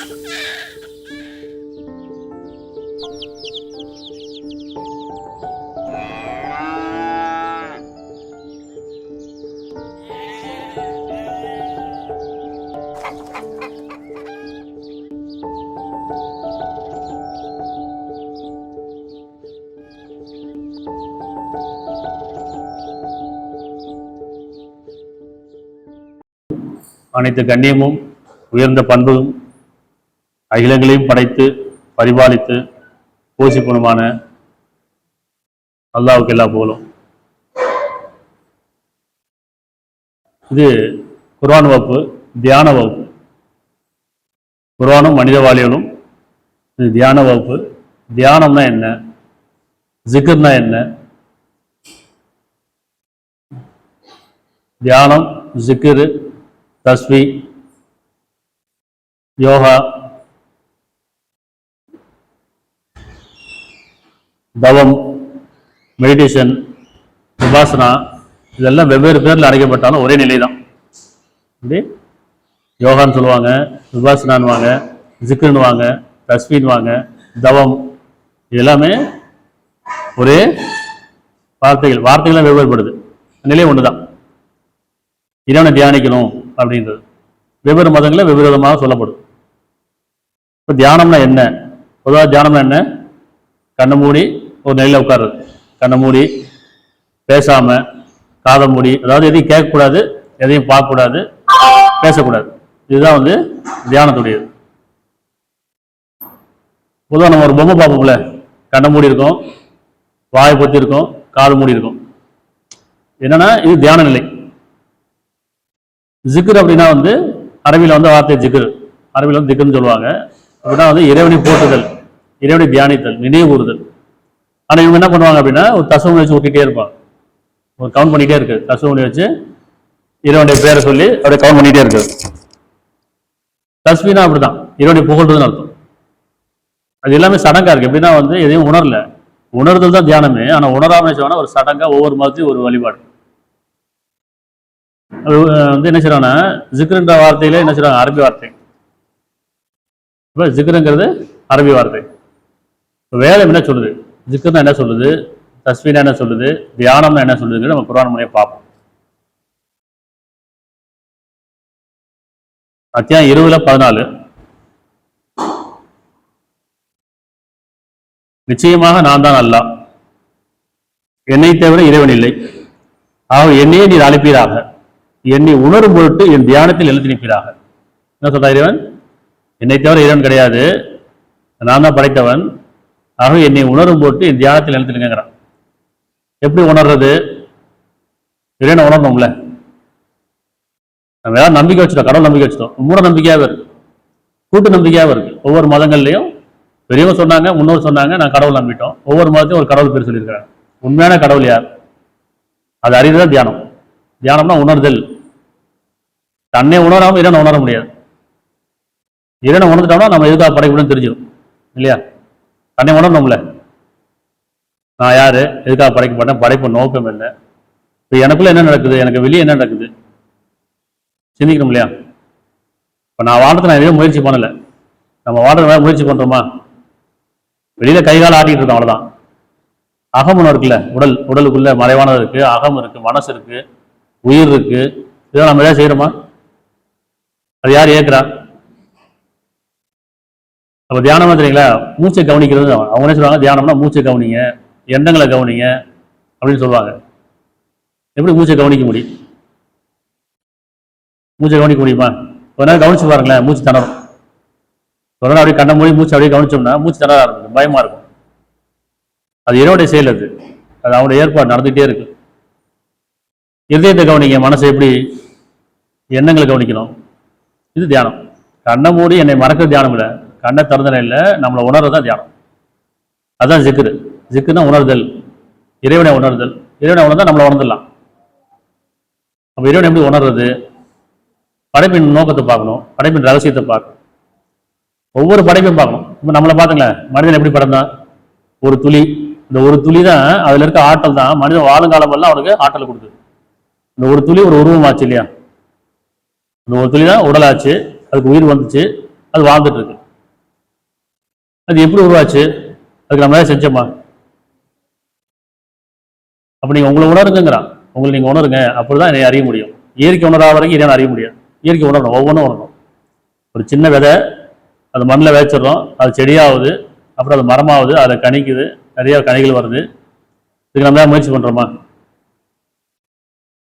அனைத்து கண்ணியமும் உயர்ந்த பண்பும் அகிலங்களையும் படைத்து பரிபாலித்து போஷிப்பனுமான அல்லாஹ்வுக்கு எல்லா புகழும். இது குர்ஆன் வகுப்பு, தியான வகுப்பு. குர்ஆனும் மனித வாழ்வியலும் இது தியான வகுப்பு. தியானம்னா என்ன, ஜிக்ர்னா என்ன? தியானம், ஜிக்ரு, தஸ்பீ, யோகா, தவம், மெடிடேஷன், விபாசனா, இதெல்லாம் வெவ்வேறு பேரில் அழைக்கப்பட்டாலும் ஒரே நிலை தான். இப்படி யோகான்னு சொல்லுவாங்க, விபாசனான்வாங்க, ஜிக்ருன்னுவாங்க, தஸ்பீன்வாங்க, தவம், எல்லாமே ஒரே வார்த்தைகள் வெவ்வேறுபடுது, நிலை ஒன்று தான். இறைவனை தியானிக்கணும் அப்படின்றது வெவ்வேறு மதங்களில் வெவ்வேறு விதமாக சொல்லப்படும். இப்போ தியானம்னா என்ன? பொதுவாக தியானம்னா என்ன? கண்ணை மூடி ஒரு நிலையில் உட்கார்றது, கண்ணை மூடி பேசாம, காதை மூடி, அதாவது எதையும் கேட்கக்கூடாது, எதையும் பார்க்கக்கூடாது, பேசக்கூடாது. இதுதான் தியானத்துடையது. பொதுவாக நம்ம ஒரு பொம்மை பார்ப்போம்ல, கண்ணை மூடி இருக்கும், வாயை பொத்தி இருக்கும், காது மூடி இருக்கும். என்னன்னா இது தியான நிலை. ஜிக்ர் அப்படின்னா அரபியில் வார்த்தை ஜிக்ர், அரபியில் திக்ருன்னு சொல்லுவாங்க. அப்படின்னா இறைவனை போற்றுதல், இறைவனை தியானித்தல், நினைவு கூறுதல். ஆனால் இவங்க என்ன பண்ணுவாங்க அப்படின்னா ஒரு தசவனை வச்சு ஊட்டிகிட்டே இருப்பாங்க, ஒரு கவுண்ட் பண்ணிகிட்டே இருக்கு. தசவனை வச்சு இறைவனுடைய பேரை சொல்லி அப்படியே கவுண்ட் பண்ணிகிட்டே இருக்கு. தஸ்பீனா அப்படிதான், இறைவனை புகழ்றதுன்னு அர்த்தம். அது எல்லாமே சடங்கா இருக்கு. எப்படின்னா எதையும் உணரல, உணர்தல் தான் தியானமே. ஆனால் உணராமல் சொன்னா ஒரு சடங்கா, ஒவ்வொரு மதத்தையும் ஒரு வழிபாடு. என்ன செய்யறாங்கன்னா ஜிக்ருன்ற வார்த்தையில என்ன செய்யறாங்க, அரபி வார்த்தை. இப்போ ஜிக்ருங்கிறது அரபி வார்த்தை. வேதம் என்ன சொல்லுது, ஜிக்ருனா என்ன சொல்லுது, தஸ்பீனா என்ன சொல்லுது, தியானம்னா என்ன சொல்லுதுங்கிறது நம்ம குர்ஆன் மூலமா பார்ப்போம். அத்தியாயம் 20:14, நிச்சயமாக நான் தான் அல்லாஹ், என்னை தவிர இறைவன் இல்லை, ஆக என்னையே நீர் அழைப்பீராக, என்னை உணரும் பொருட்டு என் தியானத்தில் எழுதி நிற்பீராக. என்ன சொல்றா இறைவன்? என்னை தவிர இறைவன் கிடையாது, நான் தான் படைத்தவன், ஆக என்னை உணரும் பொருட்டு என் தியானத்தில் எழுதிருங்கிறான். எப்படி உணர்றது? இறைவனை உணரணும்ல. நம்ம ஏதாவது நம்பிக்கை வச்சுட்டோம், கடவுள் நம்பிக்கை வச்சுட்டோம், மூட நம்பிக்கையாவே இருக்கு, கூட்டு நம்பிக்கையாவே இருக்கு. ஒவ்வொரு மதங்கள்லையும் பெரியவங்க சொன்னாங்க, முன்னோர் சொன்னாங்க, நான் கடவுள் நம்பிட்டோம். ஒவ்வொரு மதத்தையும் ஒரு கடவுள் பேர் சொல்லியிருக்காங்க. உண்மையான கடவுள் யார்? அது அறிவுதான் தியானம். தியானம்னா உணர்தல். தன்னை உணராமல் இறைவனை உணர முடியாது. இறைவனை உணர்ந்துட்டோம்னா நம்ம எதுக்காக படைக்கணும்னு தெரிஞ்சிடும் இல்லையா? தன்னை உணரணும்ல, நான் யாரு, எதுக்காக படைக்கப்பட்டேன், படைப்பு நோக்கம் என்ன, இப்போ எனக்குள்ள என்ன நடக்குது, எனக்கு வெளியே என்ன நடக்குது சிந்திக்கணும் இல்லையா? இப்போ நான் வாழ்றது நான் எதுவும் முயற்சி பண்ணலை, நம்ம வாழ்றது வேற முயற்சி பண்றோமா? வெளியில கை கால ஆட்டிட்டு இருக்கோம், அவ்வளவுதான். அகம் ஒன்று இருக்குல்ல, உடலுக்குள்ள மறைவானது இருக்கு, அகம் இருக்கு, மனசு இருக்கு, உயிர் இருக்கு. இதெல்லாம் நம்ம எதாவது செய்யறோமா? அது யார் ஏற்கிறா? அப்ப தியானம் தெரியுங்களா, மூச்சை கவனிக்கிறது. அவங்க என்ன சொல்லுவாங்க, தியானம்னா மூச்சை கவனிங்க, எண்ணங்களை கவனிங்க அப்படின்னு சொல்லுவாங்க. எப்படி மூச்சை கவனிக்க முடியும்? மூச்சை கவனிக்க முடியுமா? ஒரு நேரம் கவனிச்சு பாருங்களேன், மூச்சு திணறும். ஒரு நேரம் அப்படியே கண்ண மூடி மூச்சு அப்படியே கவனிச்சோம்னா மூச்சு திணற ஆரம்பிக்கும், பயமா இருக்கும். அது இறைவனுடைய செயல், அது அவனுடைய ஏற்பாடு நடந்துகிட்டே இருக்கு. இதயத்தை கவனிங்க, மனசை எப்படி, எண்ணங்களை கவனிக்கணும். இது தியானம். கண்ணை மூடி என்னை மறக்கிற தியானம் இல்லை, கண்ணை திறந்த இல்லை, நம்மளை உணர்றதான் தியானம். அதுதான் ஜிக்ரு. ஜிக்ருனா உணர்தல், இறைவனை உணர்தல். இறைவனை உணர்ந்தா நம்மளை உணர்ந்துடலாம். அப்போ இறைவனை எப்படி உணர்றது? படைப்பின் நோக்கத்தை பார்க்கணும், படைப்பின் ரகசியத்தை பார்க்கணும், ஒவ்வொரு படைப்பையும் பார்க்கணும். இப்போ நம்மளை பார்த்துங்களேன், மனிதன் எப்படி படைந்தான்? ஒரு துளி. இந்த ஒரு துளி தான், அதுல இருக்க ஆற்றல் தான் மனிதன் வாழுங்காலம் எல்லாம் அவனுக்கு ஆற்றல் கொடுக்குது. இந்த ஒரு துளி ஒரு உருவம் ஆச்சு இல்லையா? இந்த ஒரு துளி தான் உடலாச்சு, அதுக்கு உயிர் வந்துச்சு, அது வாழ்ந்துட்டு இருக்கு. அது எப்படி உருவாச்சு? அதுக்கு நம்ம ஏதாவது செஞ்சோமா? அப்ப நீங்க உங்களை உணருங்கிறான். உங்களை நீங்க உணருங்க, அப்படிதான் என்னை அறிய முடியும். இயற்கை உணரா வரைக்கும் இறைவனை அறிய முடியாது. இயற்கை உணரணும், ஒவ்வொன்றும் உணரணும். ஒரு சின்ன விதை அது மண்ணில் வச்சிடறோம், அது செடியாகுது, அப்புறம் அது மரமாகுது, அதை கணிக்குது, நிறைய கனிகள் வருது. இதுக்கு நம்ம முயற்சி பண்றோமா?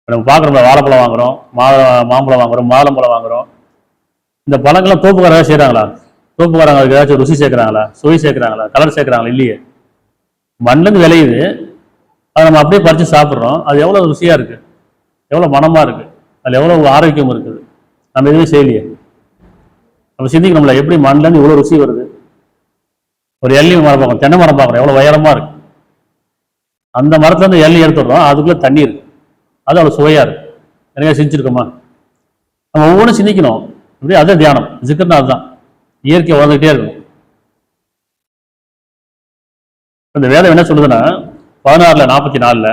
நம்ம பார்க்குறோம்ல, வாழைப்பழம் வாங்குறோம், மாம்பழம் வாங்குறோம், மாதுளம்பழம் வாங்குறோம். இந்த பழங்கள்லாம் தோப்புக்காரங்க செய்கிறாங்களா? தோப்புக்காரங்க அதுக்கு ஏதாச்சும் ருசி சேர்க்குறாங்களா, சுவை சேர்க்குறாங்களா, கலர் சேர்க்குறாங்களா? இல்லையே. மண்ணிலேருந்து விளையுது, அதை நம்ம அப்படியே பறித்து சாப்பிட்றோம். அது எவ்வளோ ருசியாக இருக்குது, எவ்வளோ மனமாக இருக்குது, அதில் எவ்வளோ ஆரோக்கியம் இருக்குது. நம்ம எதுவுமே செய்யலையே. நம்ம சிந்திக்கணும்ல, எப்படி மண்ணிலேருந்து இவ்வளோ ருசி வருது. ஒரு எள்ளி மரம் பார்க்கணும், தென்னை மரம் பார்க்குறோம், எவ்வளோ உயரமாக இருக்கு. அந்த மரத்துலேருந்து எள்ளி எடுத்துடுறோம், அதுக்குள்ளே தண்ணி இருக்கு, அது அவ்வளோ சுவையாக இருக்கு. எனக்கு செஞ்சுருக்கோமா? நம்ம ஒவ்வொன்றும் சிந்திக்கணும். இப்படி அதே தியானம், ஜிக்கர்னா அதுதான். இயற்கையை வளர்ந்துகிட்டே இருக்கணும். இந்த வேதம் என்ன சொல்லுதுன்னா 16:44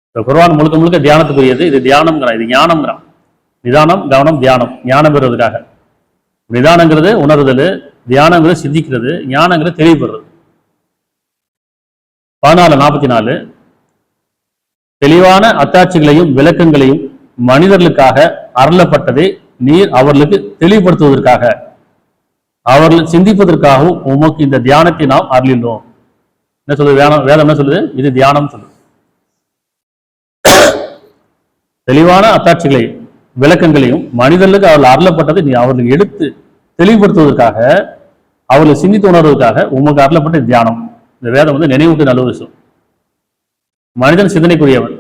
இந்த குர்ஆன் முழுக்க முழுக்க தியானத்துக்குரியது. இது தியானம்ங்கிறான், இது ஞானம்ங்கிறான். நிதானம், கவனம், தியானம். ஞானம் பெறுவதற்காக. நிதானங்கிறது உணர்தல், தியானங்கிறது சிந்திக்கிறது, ஞானங்கிறது தெளிவுபடுறது. 16:44 தெளிவான அத்தாட்சிகளையும் விளக்கங்களையும் மனிதர்களுக்காக அருளப்பட்டதை நீர் அவர்களுக்கு தெளிவுபடுத்துவதற்காக, அவர்கள் சிந்திப்பதற்காகவும் உமக்கு இந்த தியானத்தை நாம் அருளினோம். என்ன சொல்லுது வேதம்? என்ன சொல்லுது? இது தியானம் சொல்லுது. தெளிவான அத்தாட்சிகளை விளக்கங்களையும் மனிதர்களுக்கு அவர்கள் அருளப்பட்டதை நீ அவர்களுக்கு எடுத்து தெளிவுபடுத்துவதற்காக, அவர்கள் சிந்தித்து உணர்வதற்காக உமக்கு அருளப்பட்ட தியானம். இந்த வேதம் நினைவுக்கு நல்ல விஷயம். மனிதன் சிந்தனைக்குரியவன்,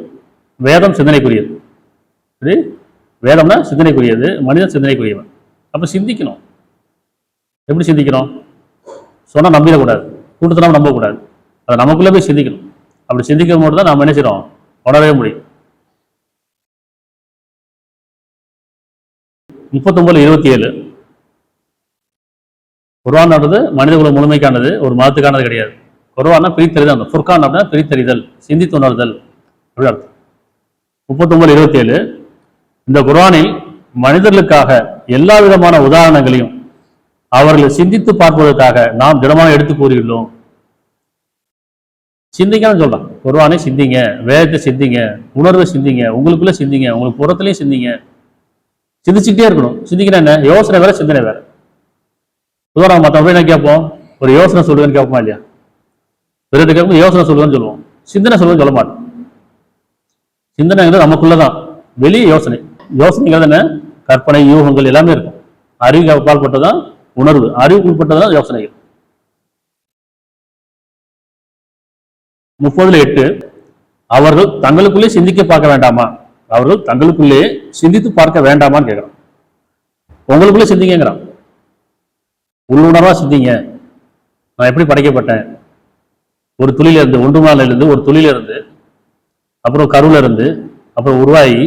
வேதம் சிந்தனைக்குரியது. வேதம்னா சிந்தனைக்குரியது, மனிதன் சிந்தனைக்குரியவன். அப்ப சிந்திக்கணும். எப்படி சிந்திக்கணும்? சொன்னா நம்பிடக்கூடாது, கூட்டத்தில் நம்பக்கூடாது. அதை நமக்குள்ள போய் சிந்திக்கணும். அப்படி சிந்திக்கும் போது தான் நாம் என்ன செய்யறோம்? உணரவே முடியும். 39:27 குர்ஆனானது மனிதகுலம் முழுமைக்கானது, ஒரு மதத்துக்கானது கிடையாது. குர்ஆன்னா பிரித்தறிதல், ஃபுர்கான் அப்படின்னா பிரித்தறிதல், சிந்தித்து உணர்தல் அப்படி அர்த்தம். 39:27 இந்த குர்ஆனில் மனிதர்களுக்காக எல்லா விதமான உதாரணங்களையும் அவர்களை சிந்தித்து பார்ப்பதற்காக நாம் திடமாக எடுத்து கூறியுள்ளோம். சிந்திங்கன்னு சொல்றான். குர்ஆனை சிந்திங்க, வேதத்தை சிந்திங்க, உணர்வை சிந்திங்க, உங்களுக்குள்ள சிந்திங்க, உங்களுக்கு புறத்துலயும் சிந்திங்க. சிந்திச்சுக்கிட்டே இருக்கணும். சிந்திக்கிற என்ன? யோசனை வேற, சிந்தனை வேற. உதாரணம் மற்றவங்க என்ன கேட்போம்? ஒரு யோசனை சொல்லுவேன்னு கேட்போமா இல்லையா? பிறகு கேட்கும் யோசனை சொல்லுவேன்னு சொல்லுவோம், சிந்தனை சொல்லுவேன்னு சொல்ல மாட்டோம். சிந்தனைங்கிறது நமக்குள்ளதான், வெளியே யோசனை. யோசனைங்கிறது என்ன? கற்பனை, யூகங்கள் எல்லாமே இருக்கும். அறிவுக்கு அப்பாற்பட்டதான் உணர்வு, அறிவுக்கு உட்பட்டதான் யோசனைகள். 30:8 அவர்கள் தங்களுக்குள்ளே சிந்திக்க பார்க்க வேண்டாமா? அவர்கள் தங்களுக்குள்ளே சிந்தித்து பார்க்க வேண்டாமான்னு கேட்கிறான். உங்களுக்குள்ளே சிந்திங்கிறான். உள்ளுணர்வா சிந்திங்க. நான் எப்படி படைக்கப்பட்டேன்? ஒரு துளியில இருந்து, ஒன்று நாளில இருந்து, ஒரு துளியில இருந்து, அப்புறம் கருவில இருந்து, அப்புறம் உருவாகி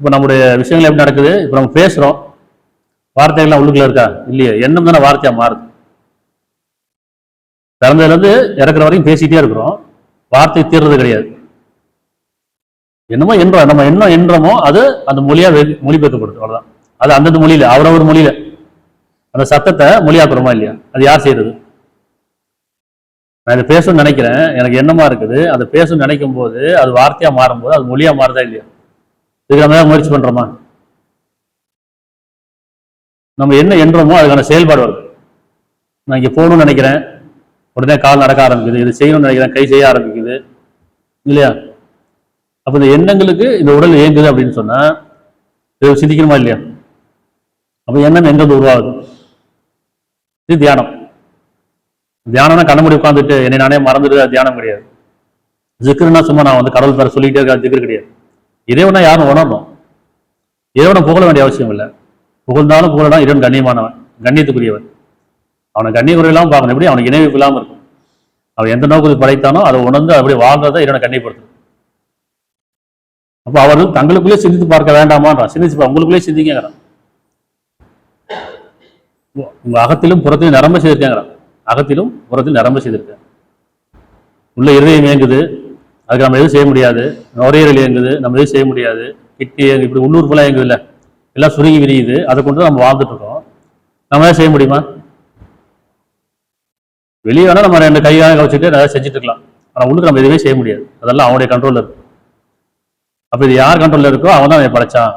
இப்ப நம்முடைய விஷயங்கள் எப்படி நடக்குது? இப்ப நம்ம பேசுறோம், வார்த்தைகள்லாம் உள்ளுக்குள்ள இருக்கா? இல்லையே. எண்ணம் தானே வார்த்தையா மாறுது. பிறந்ததுல இருந்து இறக்குற வரைக்கும் பேசிட்டே இருக்கிறோம், வார்த்தை தீர்றது கிடையாது. என்னமோ என்றோம், நம்ம என்ன என்றமோ அது அந்த மொழியா மொழிபெயர்க்கப்படுது, அவ்வளவுதான். அது அந்தந்த மொழியில, அவரவர் மொழியில அந்த சத்தத்தை மொழியாக்குறோமா இல்லையா? அது யார் செய்யறது? நான் இதை பேசணும்னு நினைக்கிறேன், எனக்கு என்னமா இருக்குது, அதை பேசணும்னு நினைக்கும் போது அது வார்த்தையா மாறும்போது அது மொழியா மாறுதா இல்லையா? இதுக்கு நம்ம முயற்சி பண்றோமா? நம்ம என்ன என்றோமோ அதுக்கான செயல்பாடு வருது. நான் இங்க போகணும்னு நினைக்கிறேன், உடனே கால் நடக்க ஆரம்பிக்குது. இது செய்யணும்னு நினைக்கிறேன், கை செய்ய ஆரம்பிக்குது இல்லையா? அப்ப இந்த எண்ணங்களுக்கு இந்த உடல் இயங்குது அப்படின்னு சொன்னா இது சிந்திக்கணுமா இல்லையா? அப்ப எண்ணம் எங்கிருந்து உருவாகுது? இது தியானம். தியானம்னா கண்ணமுடி உட்காந்துட்டு என்னை நானே மறந்துட்டு தியானம் கிடையாது. ஜிக்ருன்னா சும்மா நான் கடவுள் பேர சொல்லிட்டே இருக்க ஜிக்ரு கிடையாது. இறைவனா யாரும் உணரணும். இறைவனை புகழ வேண்டிய அவசியம் இல்லை. புகழ்ந்தாலும் புகழலாம் இறைவன் கண்ணியமானவன், கண்ணியத்துக்குரியவன். அவனை கண்ணிய குறையெல்லாம் பார்க்கணும். எப்படி? அவனுக்கு இணைப்பு இல்லாமல் இருக்கும். அவன் எந்த நோக்கத்துக்கு படைத்தானோ அதை உணர்ந்து அப்படி வாழ்றதை இறைவனை கண்ணியப்படுத்தும். அப்ப அவர்கள் தங்களுக்குள்ளே சிந்தித்து பார்க்க வேண்டாமான்றான். சிந்திச்சு உங்களுக்குள்ளே சிந்திக்கிறான். உங்க அகத்திலும் புறத்திலும் நிரம்ப செய்திருக்கேங்கிறான். அகத்திலும் புறத்திலும் நிரம்ப செய்திருக்கேன். உள்ள இருதயம் இயங்குது, அதுக்கு நம்ம எதுவும் செய்ய முடியாது. நுரையீரல் இயங்குது, நம்ம எதுவும் செய்ய முடியாது. கிட்னி இப்படி உள்ளூர் போல இயங்குது இல்லை, எல்லாம் சுருங்கி விரியுது. அதை கொண்டு நம்ம வாழ்ந்துட்டு இருக்கோம். நம்ம ஏதாவது செய்ய முடியுமா? வெளியே வேணா நம்ம 2 கையாக வச்சுட்டு ஏதாவது செஞ்சுட்டு இருக்கலாம். ஆனால் உள்ளுக்கு நம்ம எதுவுமே செய்ய முடியாது. அதெல்லாம் அவனுடைய கண்ட்ரோலில் இருக்கு. அப்போ இது யார் கண்ட்ரோலில் இருக்கோ அவன் தான் அவன் படைச்சான்.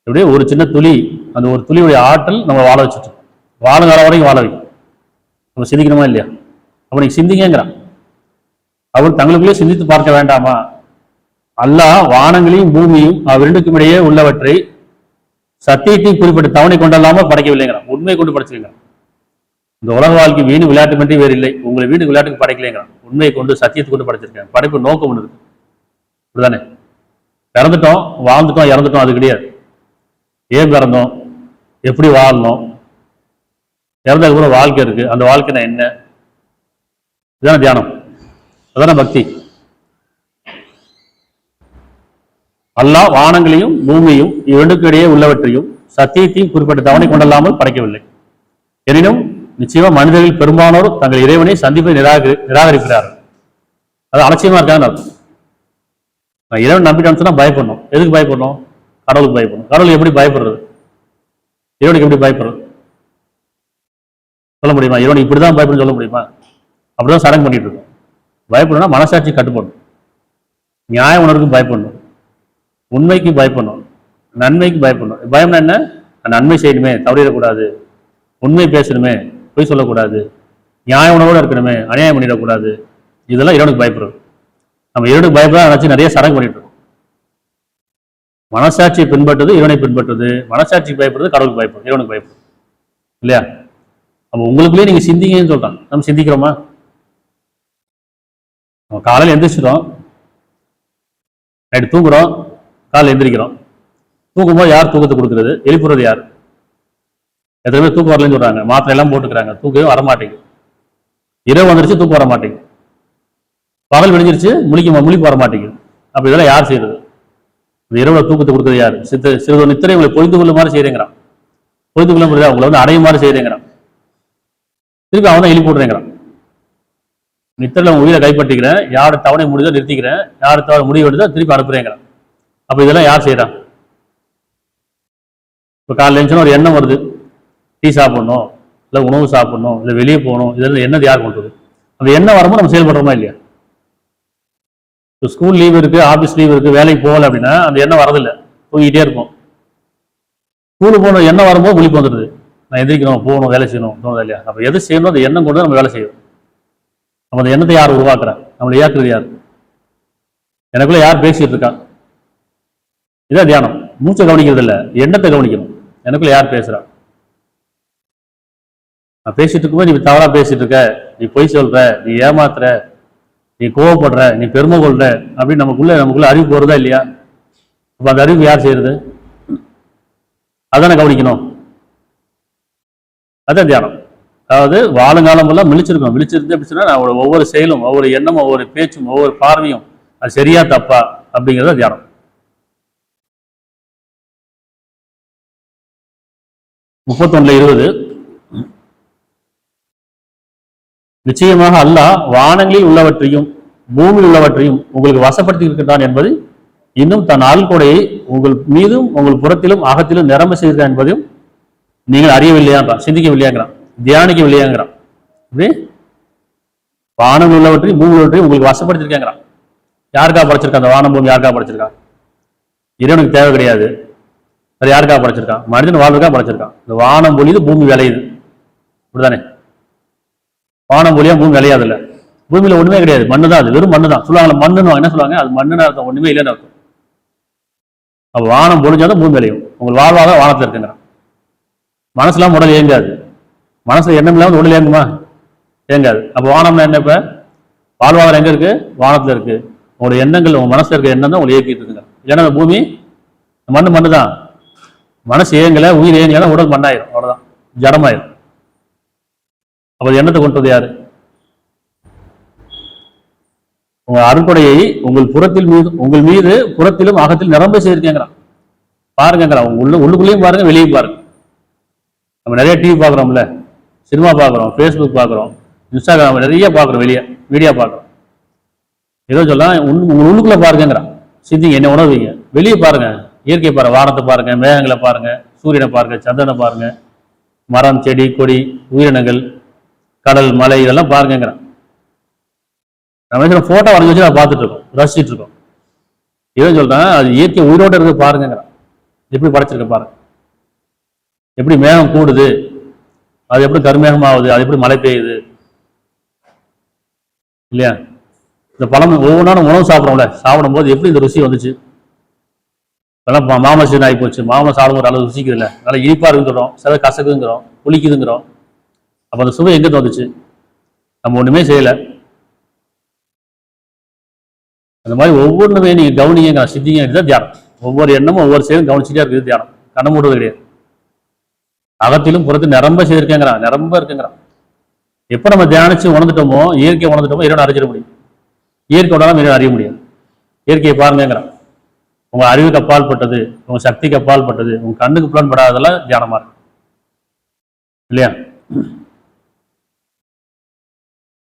எப்படியே ஒரு சின்ன துளி, அந்த ஒரு துளியுடைய ஆற்றல் நம்ம வாழ வச்சுட்டு வாழும் காலம் வரைக்கும் வாழ வைக்கும். நம்ம சிந்திக்கணுமா இல்லையா? அப்போ நீங்க சிந்திங்கிறான். அவன் தங்களுக்குள்ளே சிந்தித்து பார்க்க வேண்டாமா? அல்லாஹ் வானங்களையும் பூமியும் அவ்விரண்டுக்கும் இடையே உள்ளவற்றை சத்தியத்தை குறிப்பிட்ட தவணை கொண்டல்லாமல் படைக்கவில்லைங்கிறான். உண்மையை கொண்டு படைச்சிருக்கிறான். இந்த உலக வாழ்க்கை வீணு விளையாட்டு மட்டும் வேறு இல்லை. உங்களை வீணு விளையாட்டுக்கு படைக்கலைங்கிறான். உண்மையை கொண்டு சத்தியத்தை கொண்டு படைச்சிருக்கேன். படைப்பு நோக்கம் ஒன்று இருக்கு. அப்படிதானே? பிறந்துட்டோம், வாழ்ந்துட்டோம், இறந்துட்டோம், அது கிடையாது. ஏன் பிறந்தோம், எப்படி வாழணும், இறந்ததுக்கு அப்புறம் வாழ்க்கை இருக்கு. அந்த வாழ்க்கை நான் என்ன? இதுதானே தியானம், அதான பக்தி. அல்லாஹ் வானங்களையும் பூமியும் இரண்டுக்கு இடையே உள்ளவற்றையும் சத்தியத்தையும் குறிப்பிட்ட தவணை கொண்டல்லாமல் படைக்கவில்லை. எனினும் நிச்சயமா மனிதர்கள் பெரும்பாலோர் தங்கள் இறைவனை சந்திப்பை நிராகரிக்கிறார்கள். அது அலட்சியமா இருக்காங்கன்னு அர்த்தம். நான் இறைவன் நம்பிட்டான்னு சொன்னா பயப்படணும். எதுக்கு பயப்படணும்? கடவுளுக்கு பயப்படணும். கடவுளுக்கு எப்படி பயப்படுறது? இறைவனுக்கு எப்படி பயப்படுறது சொல்ல முடியுமா? இறைவனுக்கு இப்படிதான் பயப்படும் சொல்ல முடியுமா? அப்படிதான் சடங்கு பண்ணிட்டு இருக்கோம். பயப்படணும்னா மனசாட்சி கட்டுப்படணும், நியாய உணர்வுக்கு பயப்படணும், உண்மைக்கு பயப்படணும், நன்மைக்கு பயப்படணும். பயம்னா என்ன? நன்மை செய்யணுமே, தவறிடக்கூடாது, உண்மை பேசணுமே, பொய் சொல்லக்கூடாது, நியாய உணர்வோடு இருக்கணுமே, அநியாயம் பண்ணிடக்கூடாது. இதெல்லாம் இறைவனுக்கு பயப்படுறது. நம்ம இறைவனுக்கு பயப்பட நினைச்சு நிறைய சடங்கு பண்ணிட்டு இருக்கோம். மனசாட்சியை பின்பற்றுறது இறைவனை பின்பற்றுறது, மனசாட்சிக்கு பயப்படுறது கடவுளுக்கு பயப்படுறது, இறைவனுக்கு பயப்படுறது இல்லையா? அப்போ உங்களுக்குள்ளேயே நீங்க சிந்திங்கன்னு சொல்றாங்க. நம்ம சிந்திக்கிறோமா? நம்ம காலையில் எந்திரிச்சிடும், நைட்டு தூங்குறோம், காலையில் எந்திரிக்கிறோம். தூங்கும்போது யார் தூக்கத்தை கொடுக்குறது? எழுப்புறது யார்? எத்தனை பேர் தூக்கம் வரலன்னு சொல்றாங்க, மாத்திரை எல்லாம் போட்டுக்கிறாங்க, தூக்கவே வரமாட்டேங்குது. இரவு வந்துருச்சு, தூக்கம் வர மாட்டேங்குது. பகல் விடிஞ்சிருச்சு, முழிப்பு வர மாட்டேங்குது. அப்ப இதெல்லாம் யார் செய்யறது? இரவுல தூக்கத்தை கொடுக்குறது யார்? சிறிது நித்திரை உங்களை பொய்ந்து கொள்ள மாதிரி செய்யறேங்கிறான். பொய்ந்து கொள்ள முடியாது, உங்களை வந்து அடைய மாதிரி செய்யறேங்கிறான். திருப்பி அவன் தான் எழுப்பி போடுறேங்கிறான். நித்திரையில உன் உயிரை கைப்பற்றிக்கிறேன், யாரு தவணை முடிதோ நிறுத்திக்கிறேன், யாரு தவணை முடிவு எடுத்தோ திருப்பி அனுப்புறேங்கிறான். அப்ப இதெல்லாம் யார் செய்யறான்? இப்ப காலையில் எழுந்துச்சுன்னா ஒரு எண்ணம் வருது, டீ சாப்பிடணும், இல்லை உணவு சாப்பிடணும், இல்லை வெளியே போகணும், இதெல்லாம் எண்ணது யார் கொண்டு வருது? அந்த எண்ணம் வரும்போது நம்ம செயல்படுறோமா இல்லையா? இப்போ ஸ்கூல் லீவ் இருக்கு, ஆஃபீஸ் லீவ் இருக்கு, வேலைக்கு போகல அப்படின்னா அந்த எண்ணம் வரதில்லை, தூங்கிட்டே இருப்போம். ஸ்கூலுக்கு போகணும் எண்ணம் வரும்போது விழிப்பு வந்துடுது, நான் எந்திரிக்கணும், போகணும், வேலை செய்யணும் தோணுது இல்லையா? அப்போ எது செய்யணும் அந்த எண்ணம் கொண்டு நம்ம வேலை செய்யணும். நம்ம அந்த எண்ணத்தை யார் உருவாக்குறா? நம்மளை இயக்குறது யார்? எனக்குள்ள யார் பேசிட்டு இருக்கா? இதான் தியானம். மூச்சை கவனிக்கிறது இல்லை, எண்ணத்தை கவனிக்கணும். எனக்குள்ள யார் பேசுறா? நான் பேசிட்டு இருக்கும்போது நீ தவறா பேசிட்டு இருக்க, நீ பொய் சொல்ற, நீ ஏமாத்துற, நீ கோவப்படுற, நீ பெருமை கொள்ற அப்படின்னு நமக்குள்ள அறிவு போறதா இல்லையா? அப்ப அந்த அறிவு யார் செய்யறது? அதான கவனிக்கணும். அதான் தியானம். அதாவது வாழுங்காலம் எல்லாம் விழிச்சிருக்கணும். விழிச்சிருந்து எப்படி சொன்னா ஒவ்வொரு செயலும், ஒவ்வொரு எண்ணமும், ஒவ்வொரு பேச்சும், ஒவ்வொரு பார்வையும் அது சரியா தப்பா அப்படிங்கிறத தியானம். 31:20 நிச்சயமாக அல்லாஹ் வானங்களில் உள்ளவற்றையும் பூமியில் உள்ளவற்றையும் உங்களுக்கு வசப்படுத்தி இருக்கின்றான் என்பது, இன்னும் தன் ஆள்கொடையை உங்கள் மீதும் உங்கள் புறத்திலும் அகத்திலும் நிரம்ப செய்கிறான் என்பதையும் நீங்கள் அறியவில்லையாங்கிறான், சிந்திக்கவில்லையாங்கிறான், தியானிக்கவில்லையாங்கிறான். இப்படி வானம் உள்ளவற்றையும் பூமி உள்ளவற்றையும் உங்களுக்கு வசப்படுத்திருக்கேங்கிறான். யாருக்கா படைச்சிருக்கா? அந்த வானம் பூமி யாருக்கா படைச்சிருக்கா? இறைவனுக்கு தேவை கிடையாது. அது யாருக்கா படைச்சிருக்கான்? மனிதன் வாழ்றதுக்கா படைச்சிருக்கான். இந்த வானம் பொழியுது, பூமி விளையுது, இப்படிதானே? வானம் பொழியா பூமி விளையாது இல்லை. பூமியில ஒண்ணுமே கிடையாது, மண்ணு தான். அது வெறும் மண்ணு தான். சொல்லுவாங்க மண்ணுன்னு, என்ன சொல்லுவாங்க? அது மண்ணுன்னு அர்த்தம், ஒண்ணுமே இல்லைன்னு அர்த்தம். அப்ப வானம் பொழிஞ்சாதான் பூமி விளையும். உங்கள் வாழ்வாக வானத்துல இருக்குங்கிறான். மனசுலாம் உடல் இயங்காது. மனசுல எண்ணம் இல்லாம உடல் இயங்குமா? இயங்காது. அப்ப வானம்னா என்ன? இப்ப வாழ்வாதாரம் எங்க இருக்கு? வானத்துல இருக்கு. உங்களோட எண்ணங்கள், உங்க மனசுல இருக்க எண்ணம் தான் உங்களை இயக்கிட்டு இருக்குங்க. ஏன்னா அந்த பூமி மண்ணு தான். மனசு இயங்கல, உயிர் இயங்கல, உடல் மண்ணாயிரும், அவ்வளவுதான், ஜடமாயிரும். அப்ப எண்ணத்தை கொண்டது யாரு? உங்க அருட்கொடையை உங்கள் மீது புறத்திலும் அகத்தில் நிரம்ப செய்திருக்கேங்கிறான். பாருங்கிறான். உள்ளுக்குள்ளேயும் பாருங்க, வெளியும் பாருங்க. நம்ம நிறைய டிவி பார்க்குறோம்ல, சினிமா பார்க்குறோம், ஃபேஸ்புக் பார்க்குறோம், இன்ஸ்டாகிராம் நிறைய பார்க்குறோம், வீடியோ பார்க்குறோம். ஏதோ சொல்லலாம், உங்க உள்ளுக்குள்ள பாருங்கிறான். சிந்திங்க, என்ன உணர்வீங்க? வெளியே பாருங்க, இயற்கை பாருங்க, வானத்தை பாருங்க, மேகங்களை பாருங்க, சூரியனை பாருங்க, சந்திரனை பாருங்க, மரம், செடி, கொடி, உயிரினங்கள், கடல், மலை, இதெல்லாம் பாருங்கிறான். நம்ம போட்டோ வரைஞ்சி வச்சு அதை பார்த்துட்டு இருக்கோம், ரசிச்சுட்டு இருக்கோம். இவன் சொல்றான் அது இயற்கை உயிரோட இருக்கு பாருங்கிறான். எப்படி படைச்சிருக்க பாருங்க, எப்படி மேகம் கூடுது, அது எப்படி கருமேகம் ஆகுது, அது எப்படி மழை பெய்யுது இல்லையா? இந்த பழம் ஒவ்வொன்றான உணவு சாப்பிட்றோம்ல, சாப்பிடும் போது எப்படி இந்த ருசி வந்துச்சு? அதெல்லாம் மாமலை சீன் ஆகி போச்சு. மாமலை சாப்பிடும் ஒரு அளவு ருசிக்குது இல்லை, நல்லா இனிப்பா இருக்குங்கிறோம், சில கசக்குங்கிறோம், புளிக்குதுங்கிறோம். அப்போ அந்த சுவை எங்கே வந்துச்சு? நம்ம ஒண்ணுமே செய்யலை. அந்த மாதிரி ஒவ்வொன்றுமே நீங்க கவனிங்க, சித்திங்க, இதுதான் தியானம். ஒவ்வொரு எண்ணமும் ஒவ்வொரு செயலும் கவனிச்சுட்டே இருக்குது தியானம். கண்ண மூடுறது கிடையாது. அகத்திலும் புறத்து நிரம்ப செய்திருக்கேங்கிறான், நிரம்ப இருக்குங்கிறான். எப்ப நம்ம தியானிச்சு உணர்ந்துட்டோமோ, இயற்கையை உணர்ந்துட்டோமோ, இறைவனை அறிஞ்சிட முடியும். இயற்கை உணராம இறைவனை அறிய முடியும். இயற்கையை பாருங்கிறான். உங்க அறிவுக்கு அப்பால் பட்டது, உங்க சக்திக்கு அப்பால் பட்டது, உங்க கண்ணுக்கு புலன் படாததெல்லாம் தியானமா இருக்கு இல்லையா?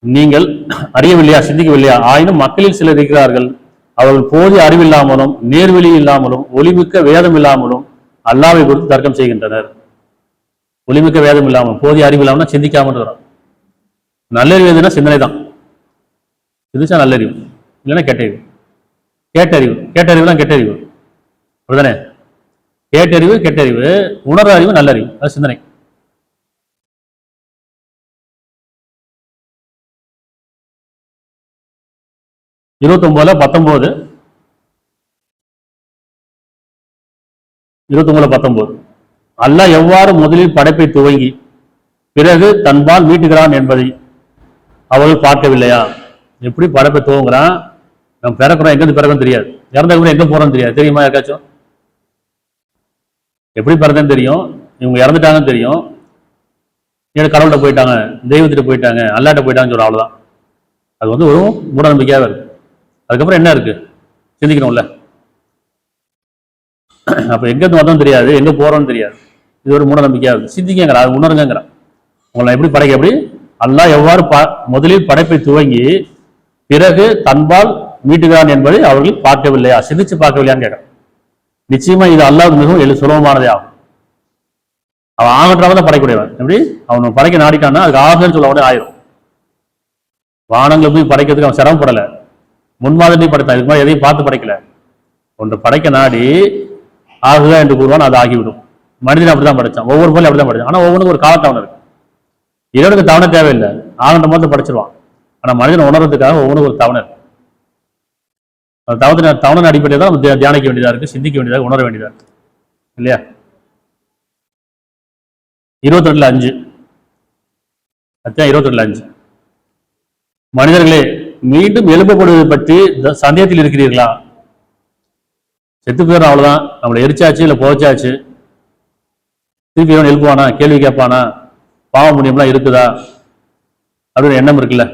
நீங்கள் அறியவில்லையா, சிந்திக்கவில்லையா? ஆயினும் மக்களில் சிலர் இருக்கிறார்கள், அவர்கள் போதிய அறிவில்லாமலும் நேர்வெளி இல்லாமலும் ஒளிமிக்க வேதம் இல்லாமலும் அல்லாவை குறித்து தர்க்கம் செய்கின்றனர். ஒளிமிக்க வேதம் இல்லாமல் போதிய அறிவு இல்லாமல் சிந்திக்காமல் இருக்கிறோம். நல்லறிவு எதுனா சிந்தனை தான். இதுச்சா நல்லறிவு, இல்லைன்னா கெட்டறிவு. கேட்டறிவு, கேட்டறிவு தான் கெட்டறிவு, அப்படிதானே? கேட்டறிவு கெட்டறிவு, உணர்வு அறிவு நல்லறிவு, அது சிந்தனை. இருபத்தொன்பதுல 19 அல்லாஹ் எவ்வாறு முதலில் படைப்பை துவங்கி பிறகு தன்பால் மீட்டுகிறான் என்பதை அவர்கள் பார்க்கவில்லையா? எப்படி படைப்பை துவங்குறான்? நம்ம பிறக்கிறோம், எங்கிருந்து பிறக்கும் தெரியாது, இறந்த எங்க போறோம்னு தெரியாது. தெரியுமா யாருக்காச்சும்? எப்படி பிறந்தேன்னு தெரியும், இவங்க இறந்துட்டாங்கன்னு தெரியும், ஏன்னா கடவுள்கிட்ட போயிட்டாங்க, தெய்வத்திட்ட போயிட்டாங்க, அல்லாட்ட போயிட்டாங்கன்னு சொல்ற அவ்வளவுதான். அது ஒரு மூட நம்பிக்கையாக இருக்கு. அதுக்கப்புறம் என்ன இருக்கு? சிந்திக்கணும்ல. அப்ப எங்கிருந்து வந்தோம் தெரியாது, எங்க போறோம்னு தெரியாது. இது ஒரு மூட நம்பிக்கையா இருக்கு. சிந்திக்கங்கிற, அது உணருங்கிற. உங்களை எப்படி படைக்க, எப்படி அல்லாஹ் எவ்வாறு முதலில் படைப்பை துவங்கி பிறகு தன்பால் மீட்டுகிறான் என்பதை அவர்கள் பார்க்கவில்லையா, சிந்திச்சு பார்க்கவில்லையான்னு கேட்க. நிச்சயமா இது அல்லாஹ் மிகவும் சுலபமானதே ஆகும். அவன் ஆகற்றவன் தான் படைக்கூடியவன். எப்படி அவன் படைக்க நாடிட்டான்னா அதுக்கு ஆகுன்னு சொல்ல உடனே ஆயிரும். வானங்களை போய் படைக்கிறதுக்கு அவன் சிரமப்படலை, முன்மாதிரி படைத்தான். இதுக்கு மாதிரி எதையும் பார்த்து படைக்கல. ஒன்று படைக்க நாடி ஆகுதா என்று கூறுவான், அது ஆகிவிடும். மனிதன் அப்படிதான் படைச்சான், ஒவ்வொரு பொருளும் அப்படிதான் படைச்சான். ஆனா ஒவ்வொன்றுக்கும் ஒரு காலத்தவணை இருக்கு. இறைவனுக்கு தவணை தேவையில்லை, ஆகன்ற மாதிரி படைச்சிருவான். ஆனா மனிதன் உணர்றதுக்காக ஒவ்வொன்றுக்கு ஒரு தவணை இருக்கு. அந்த தவணை அடிப்படையில் தான் நம்ம தியானிக்க வேண்டியதா இருக்கு, சிந்திக்க வேண்டியதாக, உணர வேண்டியதா இருக்கு இல்லையா? 22:5 22:5 மனிதர்களே, மீண்டும் எழுப்பப்படுவது பற்றி சந்தேகத்தில் இருக்கிறீர்களா? செத்து போயிடும், அவ்வளவுதான். நம்மளை எரிச்சாச்சு, இல்லை புதைச்சாச்சு, திருப்பி அவன் எழுப்புவானா, கேள்வி கேட்பானா, பாவ புண்ணியம்லாம் இருக்குதா அப்படின்னு எண்ணம் இருக்குல்ல.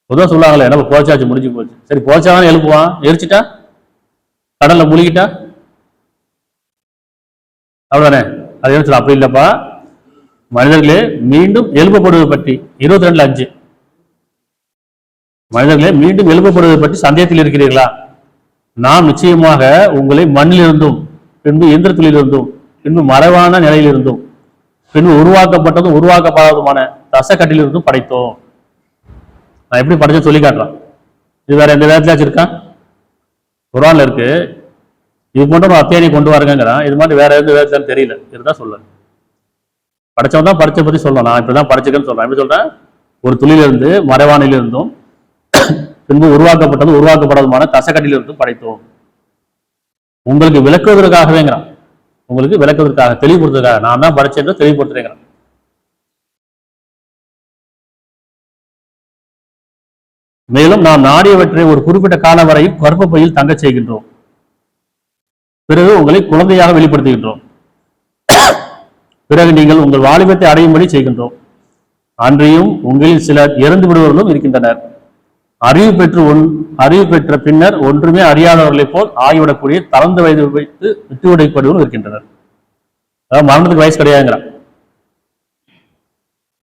பொதுவாக சொல்லுவாங்களே, நம்ம புதைச்சாச்சு, முடிஞ்சு போச்சு. சரி, புதைச்சாதான் எழுப்புவான், எரிச்சிட்டா, கடல்ல முழுகிட்டா, அவ்வளவுதானே? அது என்ன சொல்ல? அப்படி இல்லப்பா. மனிதர்களே, மீண்டும் எழுப்பப்படுவது பற்றி 22:5 மனிதர்களே, மீண்டும் எழுப்பப்படுவது பற்றி சந்தேகத்தில் இருக்கிறீர்களா? நாம் நிச்சயமாக உங்களை மண்ணிலிருந்தும் பின்பு இயந்திரத்திலிருந்தும் பின்பு மறைவான நிலையிலிருந்தும் பின்பு உருவாக்கப்பட்டதும் உருவாக்கப்படாததுமான தசக்கட்டிலிருந்தும் படைத்தோம். நான் எப்படி படைச்சேன்னு சொல்லி காட்டுறேன். இது வேற எந்த வேதத்திலாச்சும் இருக்கா? குர்ஆன்ல இருக்கு. இது போன்ற ஒரு அத்தியாயம் கொண்டு வரங்கிறான். இது மாதிரி வேற எந்த வேதத்திலும் தெரியல. இதுதான் சொல்ல படைச்சவன் தான் படைச்ச பத்தி சொல்லலாம். நான் இப்படிதான் படைச்சிருக்கேன்னு சொல்றேன். எப்படி சொல்றேன்? ஒரு துளியிலிருந்து மறைவானிலிருந்தும் பின்பு உருவாக்கப்பட்டதும் உருவாக்கப்படாததுமான தசக்கட்டிலிருந்தும் படைத்தோம். உங்களுக்கு விளக்குவதற்காகவேங்கிறான். உங்களுக்கு விளக்குவதற்காக, தெளிவுபடுத்துவதற்காக. நான் தான் படைச்சேன் தெளிவுபடுத்துறேங்கிறான். மேலும் நாம் நாடியவற்றை ஒரு குறிப்பிட்ட காலம் வரையும் கர்ப்பப்பையில் தங்க செய்கின்றோம். பிறகு உங்களை குழந்தையாக வெளிப்படுத்துகின்றோம். பிறகு நீங்கள் உங்கள் வாலிபத்தை அடையும்படி செய்கின்றோம். அன்றையும் உங்களில் சிலர் இறந்து விடுவர்களும் இருக்கின்றனர். அறிவு பெற்ற பின்னர் ஒன்றுமே அறியாதவர்களைப் போல் ஆகிவிடக்கூடிய தளர்ந்த வயது வைத்து விட்டுவிடப்படுவதும் இருக்கின்றனர். அதாவது மரணத்துக்கு வயசு கிடையாதுங்கிறான்.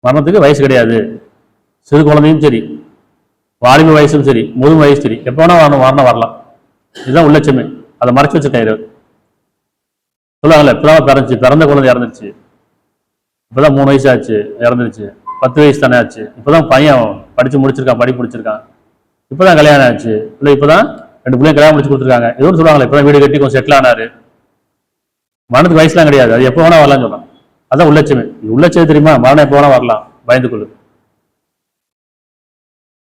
மரணத்துக்கு வயசு கிடையாது. சிறு குழந்தையும் சரி, வாலிப வயசும் சரி, முதுமை வயசு சரி, எப்ப வேணா மரணம் வரலாம். இதுதான் உள்ளட்சமே. அதை மறைச்சு வச்சிருக்காரு. சொல்லுவாங்கல்ல, இப்பதான் பிறந்த குழந்தை இறந்துருச்சு, இப்பதான் 3 வயசு ஆச்சு இறந்துருச்சு, 10 வயசு தானே ஆச்சு, இப்பதான் பையன் படிச்சு முடிச்சிருக்கான், படிப்பு முடிச்சிருக்கான், இப்பதான் கல்யாணம் ஆச்சு, இல்லை இப்பதான் 2 பிள்ளைங்க கல்யாணம் முடிச்சு கொடுத்துருக்காங்க, ஏதோ சொல்லுவாங்களே இப்பதான் வீடு கட்டி கொஞ்சம் செட்டில் ஆனாரு. மரணத்துக்கு வயசுலாம் கிடையாது, அது எப்போ வேணா வரலாம்னு சொல்லலாம். அதான் உள்ளட்சமே. உள்ளட்சமே தெரியுமா? மரணம் எப்போ வேணா வரலாம், பயந்துக்குள்ளு.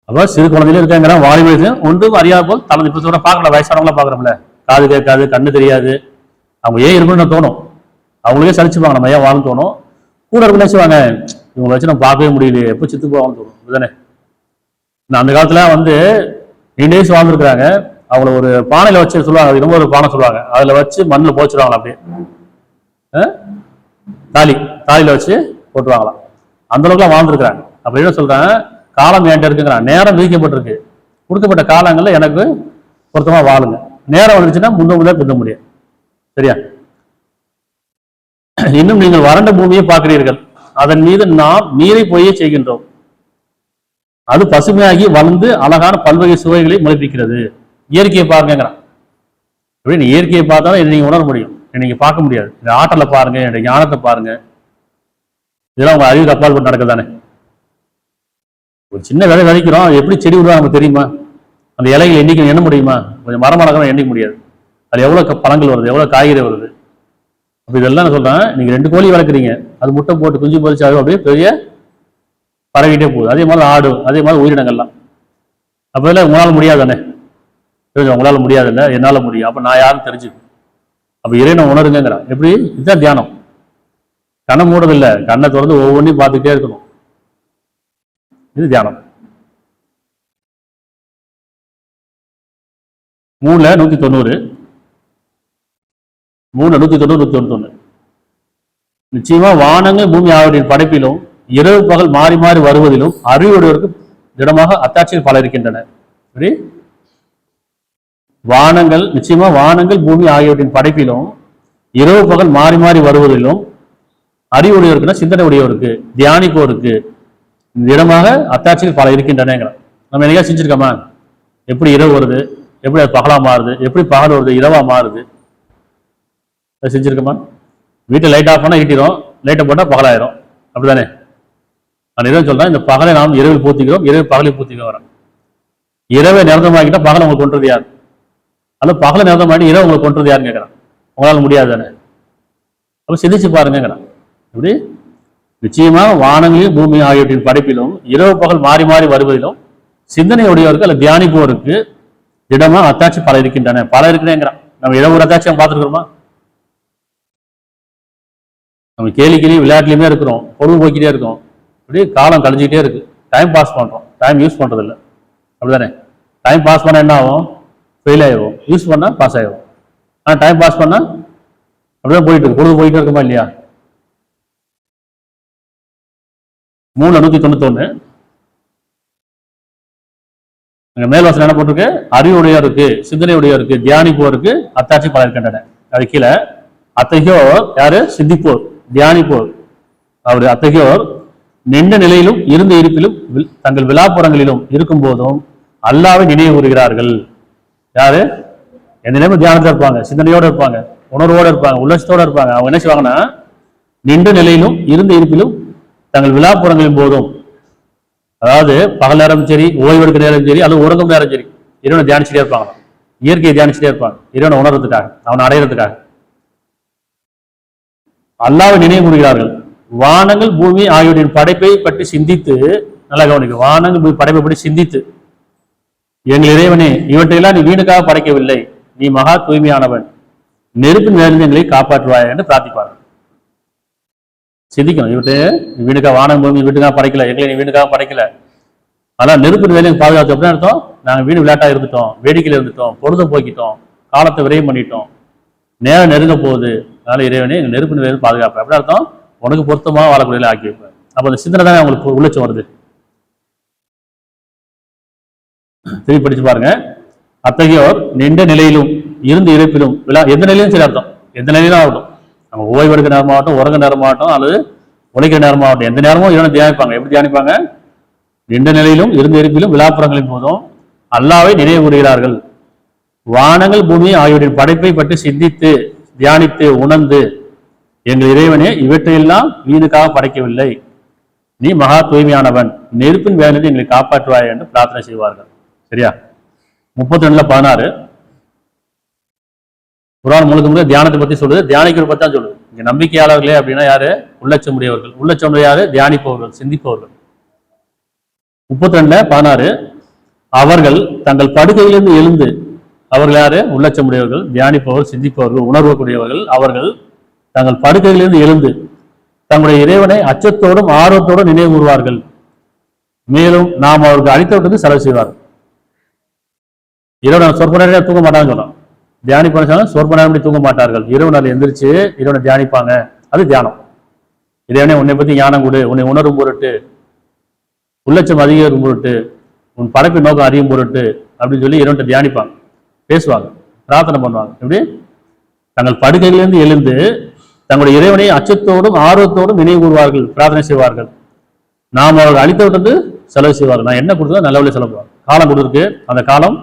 அப்போ சிறு குழந்தையில இருக்காங்க, வாலிபம் ஒன்றும் அறியாத போல் தனது இப்ப சொல்ற பார்க்கல, வயசானவங்களா பாக்குறோம்ல, காது கேட்காது, கண்ணு தெரியாது, அவங்க ஏன் இருக்கணும்னு தோணும், அவங்களுக்கே சலிச்சுப்பாங்க, நம்ம ஏன் வாழணும் தோணும். கூட இருக்கு நினைச்சுவாங்க, இவங்களை வச்சு நம்ம பார்க்கவே முடியலையே, எப்போ சித்து போவாங்கன்னு தோணும். இதுதானே அந்த காலத்துல நீண்ட வயசு வாழ்ந்துருக்காங்க. அவங்கள ஒரு பானையில வச்சு சொல்லுவாங்க, ரொம்ப ஒரு பானை சொல்லுவாங்க, அதுல வச்சு மண்ணில் போச்சுருவாங்களா, அப்படியே தாலியில வச்சு போட்டுருவாங்களாம். அந்த அளவுக்குலாம் வாழ்ந்துருக்காங்க. அப்ப என்ன சொல்றேன், காலம் என்கிட்ட இருக்குங்கிறான், நேரம் விதிக்கப்பட்டிருக்கு, கொடுக்கப்பட்ட காலங்கள்ல எனக்கு பொருத்தமா வாழுங்க, நேரம் வந்துருச்சுன்னா முந்த பிந்த முடியும். சரியா? இன்னும் நீங்கள் வறண்ட பூமியை பார்க்கிறீர்கள், அதன் மீது நாம் நீரை பொய்ய செய்கின்றோம், அது பசுமையாகி வளர்ந்து அழகான பல்வகை சுவைகளை முளைப்பிக்கிறது. இயற்கையை பாருங்கிறான். அப்படின்னு இயற்கையை பார்த்தாலும் நீங்க உணர முடியும், நீங்க பார்க்க முடியாது. இந்த ஆற்றலை பாருங்க, என்னுடைய ஞானத்தை பாருங்க, இதெல்லாம் உங்க அறிவுக்கு அப்பால் போட்டு நடக்குதானே. ஒரு சின்ன விதை விதைக்கிறோம், எப்படி செடி விடுவாங்க தெரியுமா? அந்த இலைகள் எண்ணிக்கை எண்ண முடியுமா? கொஞ்சம் மரம் வளர்க்கணும், எண்ணிக்க முடியாது. அது எவ்வளவு பழங்கள் வருது, எவ்வளவு காய்கறி வருது. அப்ப இதெல்லாம் நான் சொல்றேன், நீங்க 2 கோழி வளர்க்குறீங்க, அது முட்டை போட்டு குஞ்சு பொறிச்சாலும் அப்படியே பெரிய பரவிட்டே போகுது. அதே மாதிரி ஆடு, அதே மாதிரி உயிரினங்கள்லாம். அப்ப இதெல்லாம் உங்களால முடியாதானே? உங்களால முடியாது இல்லை, என்னால முடியும். அப்ப நான் யாரும் தெரிஞ்சுக்கணும். அப்ப இறைவனை உணருங்கிறான். எப்படி? இதுதான் தியானம். கண்ணை மூடதில்லை, கண்ணை திறந்து ஒவ்வொன்றையும் பார்த்துட்டே இருக்கணும். இது தியானம். 3:190 191. நிச்சயமா வானங்கள் பூமி ஆகியோரின் படைப்பிலும் இரவு பகல் மாறி மாறி வருவதிலும் அறிவுடையவருக்கு திடமாக அத்தாட்சிகள் பல இருக்கின்றன. வானங்கள், நிச்சயமா வானங்கள் பூமி ஆகியோரின் படைப்பிலும் இரவு பகல் மாறி மாறி வருவதிலும் அறிவுடையவருக்குன்னா சிந்தனை உடையவருக்கு, தியானிப்போருக்கு திடமாக அத்தாட்சிகள் பல இருக்கின்றன. நம்ம என்னைக்கா செஞ்சிருக்கோமா? எப்படி இரவு வருது, எப்படி பகலா மாறுது, எப்படி பகல் வருது இரவா மாறுது, செஞ்சிருக்கோமா? வீட்டை லைட் ஆஃப் பண்ணா ஈட்டிடும், லைட்டை போட்டா பகலாயிரும். அப்படித்தானே? நான் இரவு சொல்றேன், இந்த பகலை நாம் இரவில் பூத்திக்கிறோம், இரவு பகலை பூத்திக்கிறோம் வரோம். இரவை நிரந்தரமாக்கிட்டா பகலை உங்களுக்கு கொன்றது யார்? அல்ல பகலை நிரந்தரமாக்கி இரவு உங்களுக்கு கொன்றது யாருன்னு கேட்கறான். உங்களால முடியாது தானே? அப்ப சிந்திச்சு பாருங்கிறான். இப்படி நிச்சயமா வானங்களையும் பூமி ஆகியவற்றின் படைப்பிலும் இரவு பகல் மாறி மாறி வருவதிலும் சிந்தனை உடையவருக்கு அல்ல தியானிப்போருக்கு திடமா அத்தாட்சி பல இருக்கின்றன. பல இருக்கிறேங்கிறான். நம்ம இரவு ஒரு அத்தாட்சியை பார்த்துருக்கிறோமா? நம்ம கேலிக்கிலையும் விளையாட்டுலையுமே இருக்கிறோம், பொழுதுபோக்கிட்டே இருக்கோம், இப்படி காலம் கழிஞ்சிக்கிட்டே இருக்கு. டைம் பாஸ் பண்றோம், டைம் யூஸ் பண்றது இல்லை. அப்படிதானே? டைம் பாஸ் பண்ணா என்ன ஆகும்? ஃபெயில் ஆயிடும். யூஸ் பண்ணா பாஸ் ஆயிடும். ஆனால் டைம் பாஸ் பண்ணா அப்படிதான் போயிட்டு இருக்கு, பொழுது போயிட்டே இருக்குமா இல்லையா? 3:191 மேல்வாசல் என்ன போட்டிருக்கு? அறிவுடையோருக்கு, சிந்தனையுடையோருக்கு, தியானிப்போருக்கு அத்தாட்சி பல இருக்கின்றன. அது கீழே அத்தகையோர் யாரு? சிந்திப்போர், தியானிப்போர். அவர் அத்தகையோர் நின்ற நிலையிலும் இருந்த இருப்பிலும் தங்கள் விழாப்புறங்களிலும் இருக்கும் போதும் அல்லாவை நினைவு கூறுகிறார்கள். யாரு? எந்த நேரமும் தியானத்தில் இருப்பாங்க, சிந்தனையோடு இருப்பாங்க, உணர்வோடு இருப்பாங்க, உள்ளச்சத்தோடு இருப்பாங்க. அவங்க என்ன செய்வாங்கன்னா, நின்ற நிலையிலும் இருந்த இருப்பிலும் தங்கள் விழாப்புறங்களின் போதும், அதாவது பகல் நேரம் சரி, ஓய்வெடுக்க நேரம் சரி, அல்லது உறங்கும் நேரம் சரி, இறைவனை தியானிச்சுட்டே இருப்பாங்க. இயற்கையை தியானிச்சுட்டே இருப்பாங்க, இறைவனை உணர்றதுக்காக, அவனை அடையிறதுக்காக. அல்லாவை நினைவு கூறுகிறார்கள். வானங்கள் பூமி ஆகியோரின் படைப்பை பற்றி சிந்தித்து, நல்லா கவனிக்கும், வானங்கள் படைப்பை பற்றி சிந்தித்து, எங்கள் இறைவனே, இவற்றையெல்லாம் நீ வீணுக்காக படைக்கவில்லை, நீ மகா தூய்மையானவன், நெருப்பின் வேலைகளை காப்பாற்றுவாய் என்று பிரார்த்திப்பார்கள். சிந்திக்கணும், இவற்றை வீணுக்காக வானம் பூமி வீட்டுக்காக படைக்கல, எங்களை நீ வீணுக்காக படைக்கல, அதான் நெருப்பின் வேலையை பாதுகாத்து. அப்படின்னு அர்த்தம், நாங்கள் வீடு விளையாட்டா இருந்துட்டோம், வேடிக்கையில் இருந்துட்டோம், பொழுத போக்கிட்டோம், காலத்தை விரைவு பண்ணிட்டோம், நேரம் நெருங்க போகுது, அதனால இறைவனே எங்கள் நெருப்பின் வேலை பாதுகாப்பேன். அப்படின்னு அர்த்தம், உனக்கு பொருத்தமாக வாழக்கூடிய ஆக்கி வைப்பேன். அப்போ அந்த சிந்தனை தானே அவங்களுக்கு உள்ளச்சம் வருது. திருப்பி படிச்சு பாருங்க. அத்தகையோர் நின்ற நிலையிலும் இருந்து இருப்பிலும் எந்த நிலையிலும் சரி அர்த்தம், எந்த நிலையிலும் ஆகட்டும், நம்ம ஓய்வெடுக்க நேரமாகட்டும், உறங்க நேரமாகட்டும், அல்லது உழைக்கிற நேரமாகட்டும், எந்த நேரமும் இவனை தியானிப்பாங்க. எப்படி தியானிப்பாங்க? நின்ற நிலையிலும் இருந்து இருப்பிலும் விழாப்புறங்களின் போதும் அல்லாவை நினைவு கூறுகிறார்கள். வானங்கள் பூமி ஆகியோரின் படைப்பை பற்றி சிந்தித்து, தியானித்து உணர்ந்து எங்கள் இறைவனே இவற்றையெல்லாம் வீணுக்காக படைக்கவில்லை, நீ மகா தூய்மையானவன், நெருப்பின் வேலையை எங்களை காப்பாற்றுவாய் என்று பிரார்த்தனை செய்வார்கள். சரியா? 32:16 குர்ஆன் முழுக்க முழுக்க தியானத்தை பத்தி சொல்லுது, தியானிக்கிற பத்தி தான் சொல்லுது. இங்க நம்பிக்கையாளர்களே அப்படின்னா யாரு? உள்ளச்சமுடையவர்கள். உள்ளச்சமுடைய யாரு? தியானிப்பவர்கள், சிந்திப்பவர்கள். 32:16 அவர்கள் தங்கள் படுக்கையிலிருந்து எழுந்து, அவர்கள் யாரு? உள்ளச்சமுடையவர்கள், தியானிப்பவர்கள், சிந்திப்பவர்கள், உணர்வக்கூடியவர்கள். அவர்கள் தங்கள் படுக்கையிலிருந்து எழுந்து தங்களுடைய இறைவனை அச்சத்தோடும் ஆர்வத்தோடும் நினைவு கூறுவார்கள், மேலும் நாம் அவருக்கு அளித்தவற்றுக்கு செலவு செய்வார்கள். இரவு சொற்ப நேரம் தூங்க மாட்டாங்கன்னு சொன்னோம். தியானிப்பாங்க, சொற்ப நேரம் தூங்க மாட்டார்கள். இரவு நாள் எந்திரிச்சு இறைவனை தியானிப்பாங்க. அது தியானம். இறைவனே உன்னை பத்தி ஞானம் கொடு, உன்னை உணரும் பொருட்டு, உள்ளச்சம் அதிகம் பொருட்டு, உன் படைப்பு நோக்கம் அறியும் பொருட்டு அப்படின்னு சொல்லி இறைவன்கிட்ட தியானிப்பாங்க, பேசுவாங்க, பிரார்த்தனை பண்ணுவாங்க. எப்படி? தங்கள் படுக்கையிலிருந்து எழுந்து தங்களுடைய இறைவனை அச்சத்தோடும் ஆர்வத்தோடும் நினைவு கூறுவார்கள், பிரார்த்தனை செய்வார்கள். நாம் அவர்கள் அளித்தவிட்டு செலவு செய்வார்கள். நான் என்ன கொடுத்தா நல்ல வழி செலவு பண்ணுவாங்க. காலம் கொடுத்துருக்கு, அந்த காலம்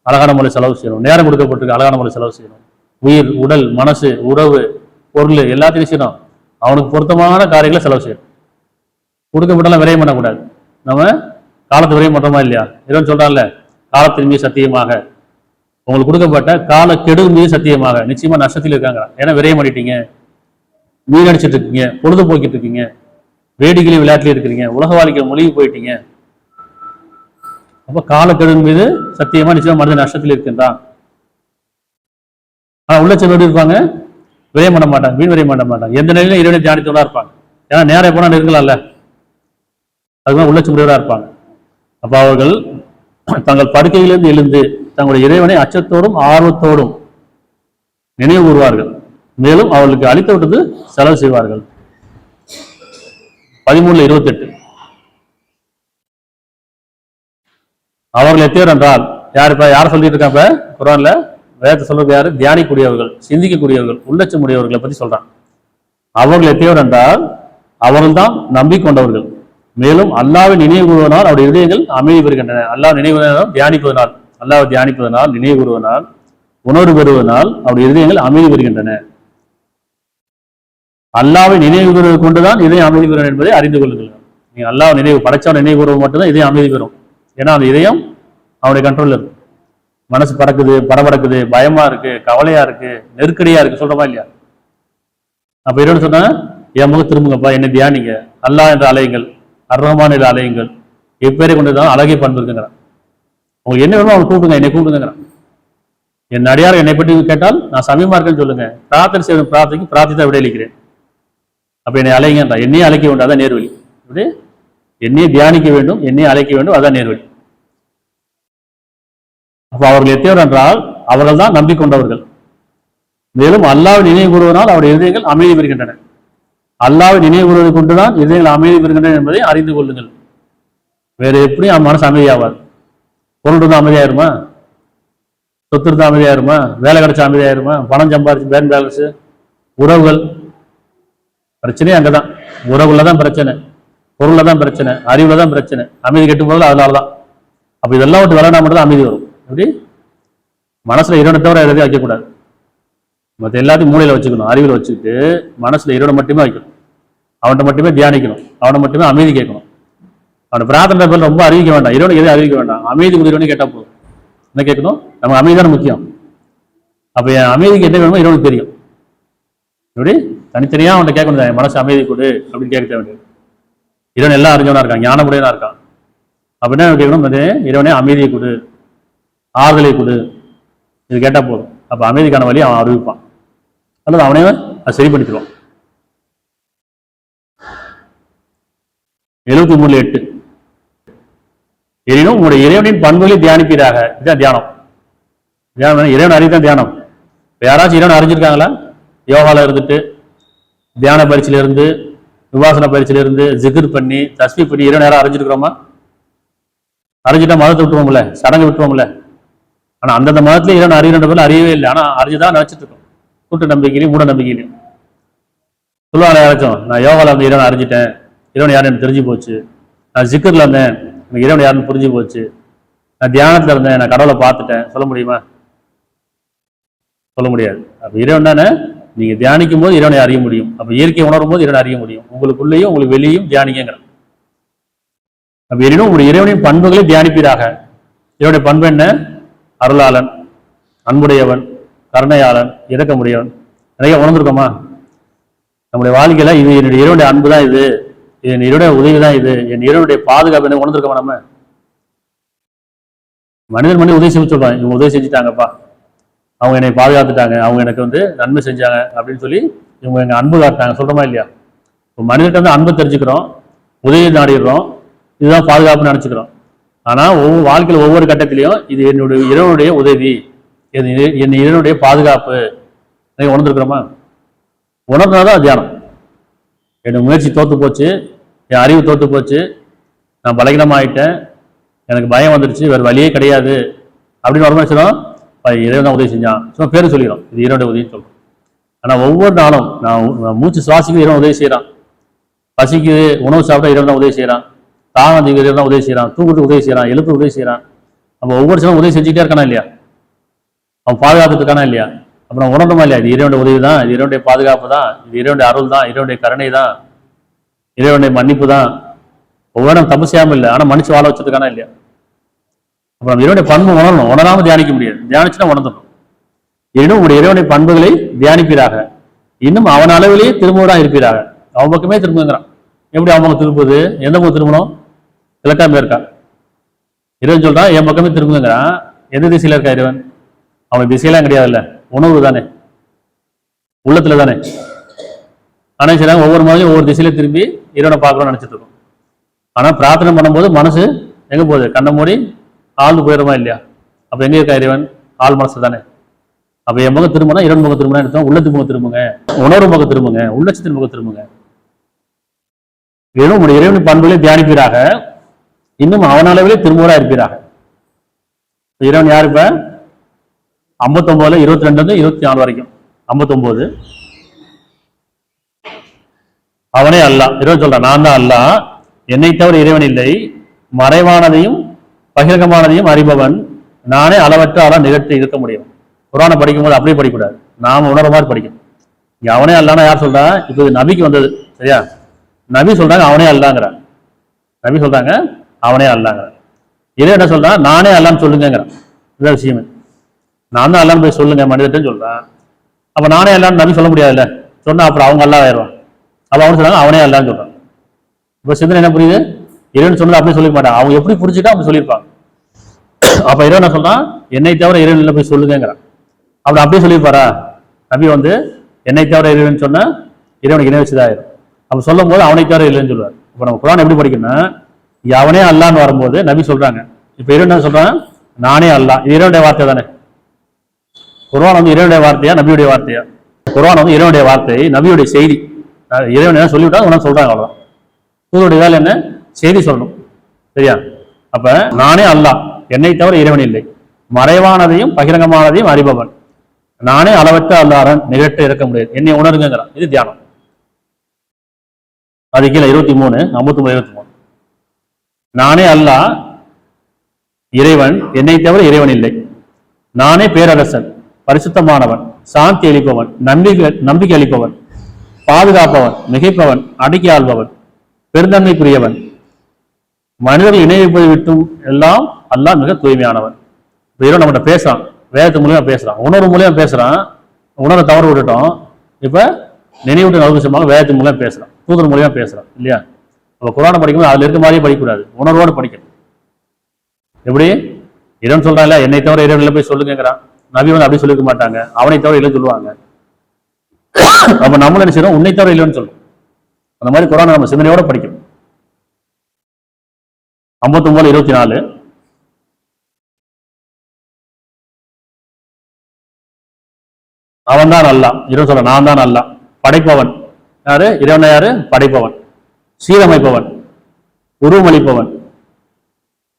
அழகான முறை செலவு செய்யணும். நேரம் கொடுக்கப்பட்டிருக்கு, அழகான முறை செலவு செய்யணும். உயிர், உடல், மனசு, உறவு, பொருள் எல்லாத்தையும் செய்யணும். அவனுக்கு பொருத்தமான காரியங்களை செலவு செய்யணும். கொடுக்கப்பட்டாலும் விரயம் பண்ணக்கூடாது. நம்ம காலத்தை விரயம் பண்றோமா இல்லையா? இறைவன் சொல்றான்ல, காலத்தின் மீது சத்தியமாக, உங்களுக்கு கொடுக்கப்பட்ட கால கெடு மீது சத்தியமாக, நிச்சயமா நஷ்டத்தில் இருக்காங்க. ஏன்னா விரயம் பண்ணிட்டீங்க, வீணடிச்சிட்டு இருக்கீங்க, பொழுதுபோக்கிட்டு இருக்கீங்க, வேடிக்கையிலும் விளையாட்டுல இருக்கிறீங்க, உலக வாழ்க்கையில் மொழிவு போயிட்டீங்க. அப்ப காலக்கெடு மீது சத்தியமா நிச்சயமா மனித நஷ்டத்தில் இருக்கின்றான். ஆனா உள்ளச்சம் எப்படி இருப்பாங்க? விரயம் பண்ண மாட்டாங்க, வீண் விரயம் பண்ண மாட்டாங்க. எந்த நிலையிலும் இறைவனை தியானித்தவனா இருப்பாங்க. ஏன்னா நேரம் போனா இருக்கலாம்ல, அதுதான் உள்ளச்சமுடையவரா இருப்பாங்க. அப்ப அவர்கள் தங்கள் படுக்கையிலிருந்து எழுந்து தங்களுடைய இறைவனை அச்சத்தோடும் ஆர்வத்தோடும் நினைவு கூறுவார்கள், மேலும் அவர்களுக்கு அளித்தவிட்டது செலவு செய்வார்கள். 13:28 அவர்கள் எத்தியவர் என்றால் யார் சொல்லிட்டு இருக்காங்க? குர்ஆன்ல வேதத்தை சொல்றது யாரு? தியானிக்கூடியவர்கள், சிந்திக்கக்கூடியவர்கள், உள்ளச்சமுடையவர்களை பத்தி சொல்றான். அவர்கள் எத்தியவர் என்றால் அவர்கள் தான் நம்பிக்கொண்டவர்கள், மேலும் அல்லாஹ்வை நினைவு கூறுவதனால் அவருடைய இதயங்கள் அமைதி பெறுகின்றன. அல்லாஹ் நினைவு தியானிப்பதனால், அல்லாஹ்வை தியானிப்பதனால், நினைவு கூறுவதனால், உணர்வு பெறுவதனால் அவருடைய இதயங்கள் அமைதி பெறுகின்றன. அல்லாஹ்வை நினைவு கூறுவது கொண்டுதான் இதயம் அமைதி பெறும் என்பதை அறிந்து கொள்ளுங்கள். நீங்க அல்லாஹ் நினைவு படைச்சவன் நினைவு கூறுவது மட்டும்தான் இதயம் அமைதி பெறும். ஏன்னா அந்த இதயம் அவனுடைய கண்ட்ரோல்ல இருக்கு. மனசு பறக்குது, படபடக்குது, பயமா இருக்கு, கவலையா இருக்கு, நெருக்கடியா இருக்கு, சொல்றமா இல்லையா? அப்ப இறைவன் சொன்னா, என் முகம் திரும்புங்கப்பா, என்னை தியானிங்க, அல்லாஹ் என்ற அலையுங்கள், அர்ரஹ்மான் என்ற அலையுங்கள், எப்பேரை கொண்டுதான் அழகை பண்பு இருக்குங்கிறான். உங்களுக்கு என்ன வேணுமோ அவங்க கூப்பிடுங்க, என்னை கூப்பிடுங்கிறான். என் அடியார் என்னை பற்றி கேட்டால் நான் சமயமா இருக்கேன்னு சொல்லுங்க, பிரார்த்தனை செய்ய பிரார்த்திக்கு பிரார்த்தித்தா விடையளிக்கிறேன். அப்ப என்னை அலைங்கன்றா, என்னையே அழைக்க வேண்டும், அதான் நேர்வழி. இப்படி என்னையே தியானிக்க வேண்டும், என்னையே அழைக்க வேண்டும், அதான் நேர்வழி. அப்ப அவர்கள் எத்தியவர் என்றால் அவர்கள் தான் நம்பிக்கொண்டவர்கள், மேலும் அல்லாஹ்வை நினைவு கூறுவதனால் அவருடைய இதயங்கள் அமைதி பெறுகின்றன. அல்லாஹ்வை நினைவு கூறுவதை கொண்டுதான் இதயங்கள் அமைதி பெறுகின்றன என்பதை அறிந்து கொள்ளுங்கள். வேற எப்படி மனசு அமைதியாவாது? பொருள் இருந்தா அமைதியாயிருமா? சொத்து இருந்தா அமைதியாயிருமா? வேலை கிடைச்சா அமைதியாயிருமா? பணம் சம்பாதிச்சு பேங்க் பேலன்ஸ், உறவுகள், பிரச்சனையே அங்கதான். உறவுல தான் பிரச்சனை, பொருள்ல தான் பிரச்சனை, அறிவுல தான் பிரச்சனை. அமைதி கெட்டு போதல அதனாலதான். அப்ப இதெல்லாம் விட்டு விளையாட மட்டும் தான் அமைதி வரும். எப்படி? மனசுல இறைவனை தவிர எதையும் வைக்கக்கூடாது. மற்ற எல்லாத்தையும் மூளையில வச்சுக்கணும், அறிவில் வச்சுக்கிட்டு மனசுல இறைவனை மட்டுமே வைக்கணும், அவன்கிட்ட மட்டுமே தியானிக்கணும், அவனை மட்டுமே அமைதி கேட்கணும். அவனை பிரார்த்தனை பேர் ரொம்ப அறிவிக்க வேண்டாம், இறைவனை எதையும் அறிவிக்க வேண்டாம், அமைதி கொடுக்கிறவனே கேட்டா போதும். என்ன கேட்கணும்? நம்ம அமைதி தானே முக்கியம். அப்ப என் அமைதிக்கு என்ன வேணுமோ இறைவனுக்கு தெரியும். எப்படி? தனித்தனியா அவன்கிட்ட கேட்கணும், என் மனசு அமைதி கொடு அப்படின்னு கேட்க வேண்டியது. இறைவன் எல்லாம் அறிஞ்சவனா இருக்கான், ஞானமுடையனா இருக்கான். அப்படின்னா கேட்கணும், இறைவனே அமைதியை கொடு, ஆறுதலை கொடு, இது கேட்டா போதும். அப்ப அமைதிக்கான வழி அவன் அறிவிப்பான், அல்லது அவனே அதை சரிப்படுத்திடுவான். 73:8 எனினும் உங்களுடைய இறைவனின் பண்புகளை தியானிப்பீராக. இதுதான் தியானம். தியானம் இறைவன் அறிவித்தான் தியானம். யாராச்சும் இறைவன் அறிஞ்சிருக்காங்களா? யோகால இருந்துட்டு, தியான பயிற்சியில இருந்து, விபாசன பயிற்சியில இருந்து, ஜிகிர் பண்ணி, தஸ்பீ பண்ணி இறைவன் யாரும் அறிஞ்சிருக்கிறோமா? அறிஞ்சிட்டா மதத்தை விட்டுருவோம்ல, சடங்கு விட்டுருவோம்ல. ஆனா அந்தந்த மதத்துல இறைவன் அறிகின்ற பேர்ல அறியவே இல்லை. ஆனா அறிஞ்சுதான் நினைச்சிட்டு இருக்கோம், கூட்டு நம்பிக்கையிலையும் மூட நம்பிக்கையிலையும். சொல்லுவாங்க யாராச்சும், நான் யோகால இருந்து இறைவன் அறிஞ்சிட்டேன், இறைவன் யாரும் எனக்கு தெரிஞ்சு போச்சு, நான் ஜிக்கர்ல இருந்தேன், எனக்கு இறைவன் யாருன்னு புரிஞ்சு போச்சு, நான் தியானத்துல இருந்தேன், நான் கடவுளை பார்த்துட்டேன், சொல்ல முடியுமா? சொல்ல முடியாது. அப்போ இறைவன் தானே, நீங்கள் தியானிக்கும் போது இறைவனை அறிய முடியும். அப்போ இயற்கையை உணரும் போது இறைவனை அறிய முடியும். உங்களுக்குள்ளேயும் உங்களுக்கு வெளியும் தியானிங்கிறான். அப்போ எனினும் உங்களுடைய இறைவனின் பண்புகளை தியானிப்பீராக. இறைவனுடைய பண்பு என்ன? அருளாளன், அன்புடையவன், கருணையாளன், இரக்க முடியவன். நிறைய உணர்ந்துருக்கோமா? நம்முடைய வாழ்க்கையில இது என்னுடைய இறைவனுடைய அன்பு தான், இது என் இறைவனுடைய உதவி தான், இது என் இறைவனுடைய பாதுகாப்பு என்ன உணர்ந்துருக்கோமா? நம்ம மனிதன் உதவி செய்ய சொல்றாங்க, இவங்க உதவி செஞ்சுட்டாங்கப்பா, அவங்க என்னை பாதுகாத்துட்டாங்க, அவங்க எனக்கு நன்மை செஞ்சாங்க அப்படின்னு சொல்லி இவங்க எங்க அன்பு காட்டினாங்க சொல்றோமா இல்லையா? இப்போ மனிதர்கிட்ட அன்பு தெரிஞ்சுக்கிறோம், உதவி நாடிடுறோம், இதுதான் பாதுகாப்புன்னு நினைச்சுக்கிறோம். ஆனா வாழ்க்கையில் ஒவ்வொரு கட்டத்திலையும் இது என்னுடைய இறைவனுடைய உதவி, என் இறைவனுடைய பாதுகாப்பு உணர்ந்துருக்கிறோமா? உணர்ந்தாதான் தியானம். என் முயற்சி தோத்து போச்சு, என் அறிவு தோத்து போச்சு, நான் பலகீனமாயிட்டேன், எனக்கு பயம் வந்துடுச்சு, வேறு வழியே கிடையாது அப்படின்னு வருமா சொல்லுவோம், இறைவன் தான் உதவி செஞ்சான் சும்மா பேரும் சொல்லிடும், இது இறைவனுடைய உதவின்னு சொல்றோம். ஆனால் ஒவ்வொரு நாளும் நான் மூச்சு சுவாசிக்கு இறைவன் உதவி செய்கிறான், பசிக்குது உணவு சாப்பிட்டா இறைவன் தான் உதவி செய்கிறான், தாகம் இறைவன் தான் உதவி செய்கிறான், தூக்கத்துக்கு உதவி செய்கிறான், எழுத்து உதவி செய்கிறான். நம்ம ஒவ்வொரு சிலம் உதவி செஞ்சுக்கிட்டே இருக்கானா இல்லையா? அவன் பாதுகாத்துட்டு இருக்கானா இல்லையா? அப்போ நம்ம உணர்ந்தோமா இல்லையா? இது இறைவனுடைய உதவி தான், இது இறைவனுடைய பாதுகாப்பு தான், இது இறைவனுடைய அருள் தான், இறைவனுடைய கருணை தான், இறைவனுடைய மன்னிப்பு தான். ஒவ்வொரு நம்ம தப்பு செய்யாமல் இல்லை, ஆனால் மன்னிச்சு வாழ வச்சிருக்கானா இல்லையா? அப்போ நம்ம இறைவனுடைய பண்பு உணரணும், உணராம தியானிக்க முடியாது. தியானிச்சுன்னா உணர்ந்துடும். இன்னும் உங்களுடைய இறைவனுடைய பண்புகளை தியானிப்பீராக, இன்னும் அவன் அளவிலேயே திரும்புவதாக இருப்பீராக. அவன் பக்கமே திரும்புங்கிறான். எப்படி அவன் பக்கம் திரும்புது? எந்த பக்கம் திரும்பணும்? கிழக்காம இருக்கா? இறைவன் சொல்றான் என் பக்கமே திரும்புங்கிறான். எந்த திசையில இருக்கா இறைவன்? அவன் திசையெல்லாம் கிடையாதுல்ல, உணர்வு தானே, உள்ளத்துல தானே. ஆனா சரி, ஒவ்வொரு மாதிரியும் ஒவ்வொரு திசையில திரும்பி இறைவனை பார்க்கணும்னு நினைச்சிட்டு இருக்கோம். ஆனா பிரார்த்தனை பண்ணும்போது மனசு எங்க போகுது? கண்ண மூடி ஆழ்ந்து போயிடுமா இல்லையா? அப்ப எங்க இருக்கா இறைவன்? ஆள் மனசு தானே. அப்ப என் முகம் திரும்பினா இறைவன் முகம் திரும்பினா எடுத்தோம், உள்ளத்து முகம் திரும்புங்க, உணர்வு முகம் திரும்புங்க, உள்ளச்சத்தின் முகம் திரும்புங்க. வெறும் உங்களுடைய இறைவனின் பண்புகளை தியானிப்பீராக, இன்னும் அவன் அளவிலே திரும்புவரா இருப்பீராக. இறைவன் யாரு? இப்ப 59 22 24 வரைக்கும் 59 அவனே அல்லா. இறைவன் சொல்றான் நான் தான் அல்லா, என்னை தவிர இறைவன் இல்லை, மறைவானதையும் பகிரங்கமானதையும் அறிபவன், நானே அளவற்ற அள நிகழ்த்தி இருக்க முடியும். குரானை படிக்கும் போது அப்படியே படிக்கக்கூடாது, நாம உணர்ற மாதிரி படிக்கணும். இங்க அவனே அல்லானா யார் சொல்றா? இப்போ இது நபிக்கு வந்தது சரியா? நபி சொல்றாங்க அவனே அல்லாங்கிற, நபி சொல்றாங்க அவனே அல்லாங்கிற. இதே என்ன சொல்றான்? நானே அல்லான்னு சொல்லுங்கிறான். இதுதான் விஷயமே. நான் தான் அல்லான்னு போய் சொல்லுங்க மனிதர்கிட்ட சொல்றான். அப்ப நானே அல்லான்னு நபி சொல்ல முடியாதுல்ல, சொன்னா அப்புறம் அவங்க அல்லா ஆயிடுவான். அப்ப அவங்க சொல்றாங்க அவனே அல்லான்னு சொல்றான். இப்ப சிந்தனை என்ன புரியுது? இறைவன் சொன்னது அப்படியே சொல்லிக்க மாட்டான், அவங்க எப்படி புரிஞ்சுட்டா அப்படி சொல்லியிருப்பாங்க. அப்ப இறைவன் என்ன சொல்றான்? என்னை தவிர இறைவன் போய் சொல்லுங்கிறான். அப்படி அப்படியே சொல்லியிருப்பாரா? நபி என்னை தவிர இறைவன் சொன்னா இறைவனுக்கு இணை வச்சுதான் ஆயிரும். அப்ப சொல்லும் போது அவனை தவிர இல்லைன்னு சொல்லுவார். இப்ப நம்ம குரான் எப்படி படிக்கணும்னா, அவனே அல்லான்னு வரும்போது நபி சொல்றாங்க, இப்ப இறைவன் என்ன சொல்றான்? நானே அல்லா. இது இறைவனுடைய வார்த்தை தானே. குரான் இறைவனுடைய வார்த்தையா நபியுடைய வார்த்தையா? குரான் இறைவனுடைய வார்த்தை, நபியுடைய செய்தி. இறைவன் என்ன சொல்லிவிட்டா உனக்கு சொல்றாங்க, அவ்வளவுதான். தூதருடைய வேலை என்ன? செய்தி சொல்லணும், சரியா? அப்ப நானே அல்லா, என்னை தவிர இறைவன் இல்லை, மறைவானதையும் பகிரங்கமானதையும் அறிபவன், நானே அளவற்ற அல்லாரன், நிகழ்த்த இருக்க முடியாது, என்னை உணருங்கிறான். இது தியானம். அது கீழே 23 59 23 நானே அல்லா, இறைவன், என்னை தவிர இறைவன் இல்லை, நானே பேரரசன், பரிசுத்தமானவன், சாந்தி அளிப்பவன், நம்பிக்கை அளிப்பவன், பாதுகாப்பவன், மிகைப்பவன், அடக்கி ஆள்பவன், பெருந்தன்மைக்குரியவன், மனிதர்கள் இணை வைப்பதை விட்டும் எல்லாம் அல்லாஹ் மிக தூய்மையானவன். இறைவன் நம்மகிட்ட பேசுறான், வேதத்து மூலியமா பேசுறான், உணர்வு மூலியமா பேசுறான். உணர்வை தவறு விட்டுட்டோம், இப்ப நினைவுட்டு நவசமாக வேதத்து மூலியமா பேசுறான், தூதர் மூலியமா பேசுறான் இல்லையா? அப்ப குரானை படிக்கும்போது அதுல இருக்க மாதிரியே படிக்கக்கூடாது, உணர்வோடு படிக்கணும். எப்படி இறைவன் சொல்றான் இல்ல, என்னை தவிர இறைவன் போய் சொல்லுங்கிறான். நபி அப்படி சொல்லிக்க மாட்டாங்க, அவனை தவிர இல்லைன்னு சொல்லுவாங்க. அப்ப நம்மளும் என்ன செய்யறோம்? உன்னை தவிர இல்லைன்னு சொல்லுவோம். அந்த மாதிரி குரானை நம்ம சிந்தனையோட படிக்கணும். 59 24 அவன் தான் அல்லா. இறைவன் சொல்ற நான் தான் அல்லா, படைப்பவன். யாரு? இறைவன் யாரு? படைப்பவன், சீரமைப்பவன், உருவமளிப்பவன்.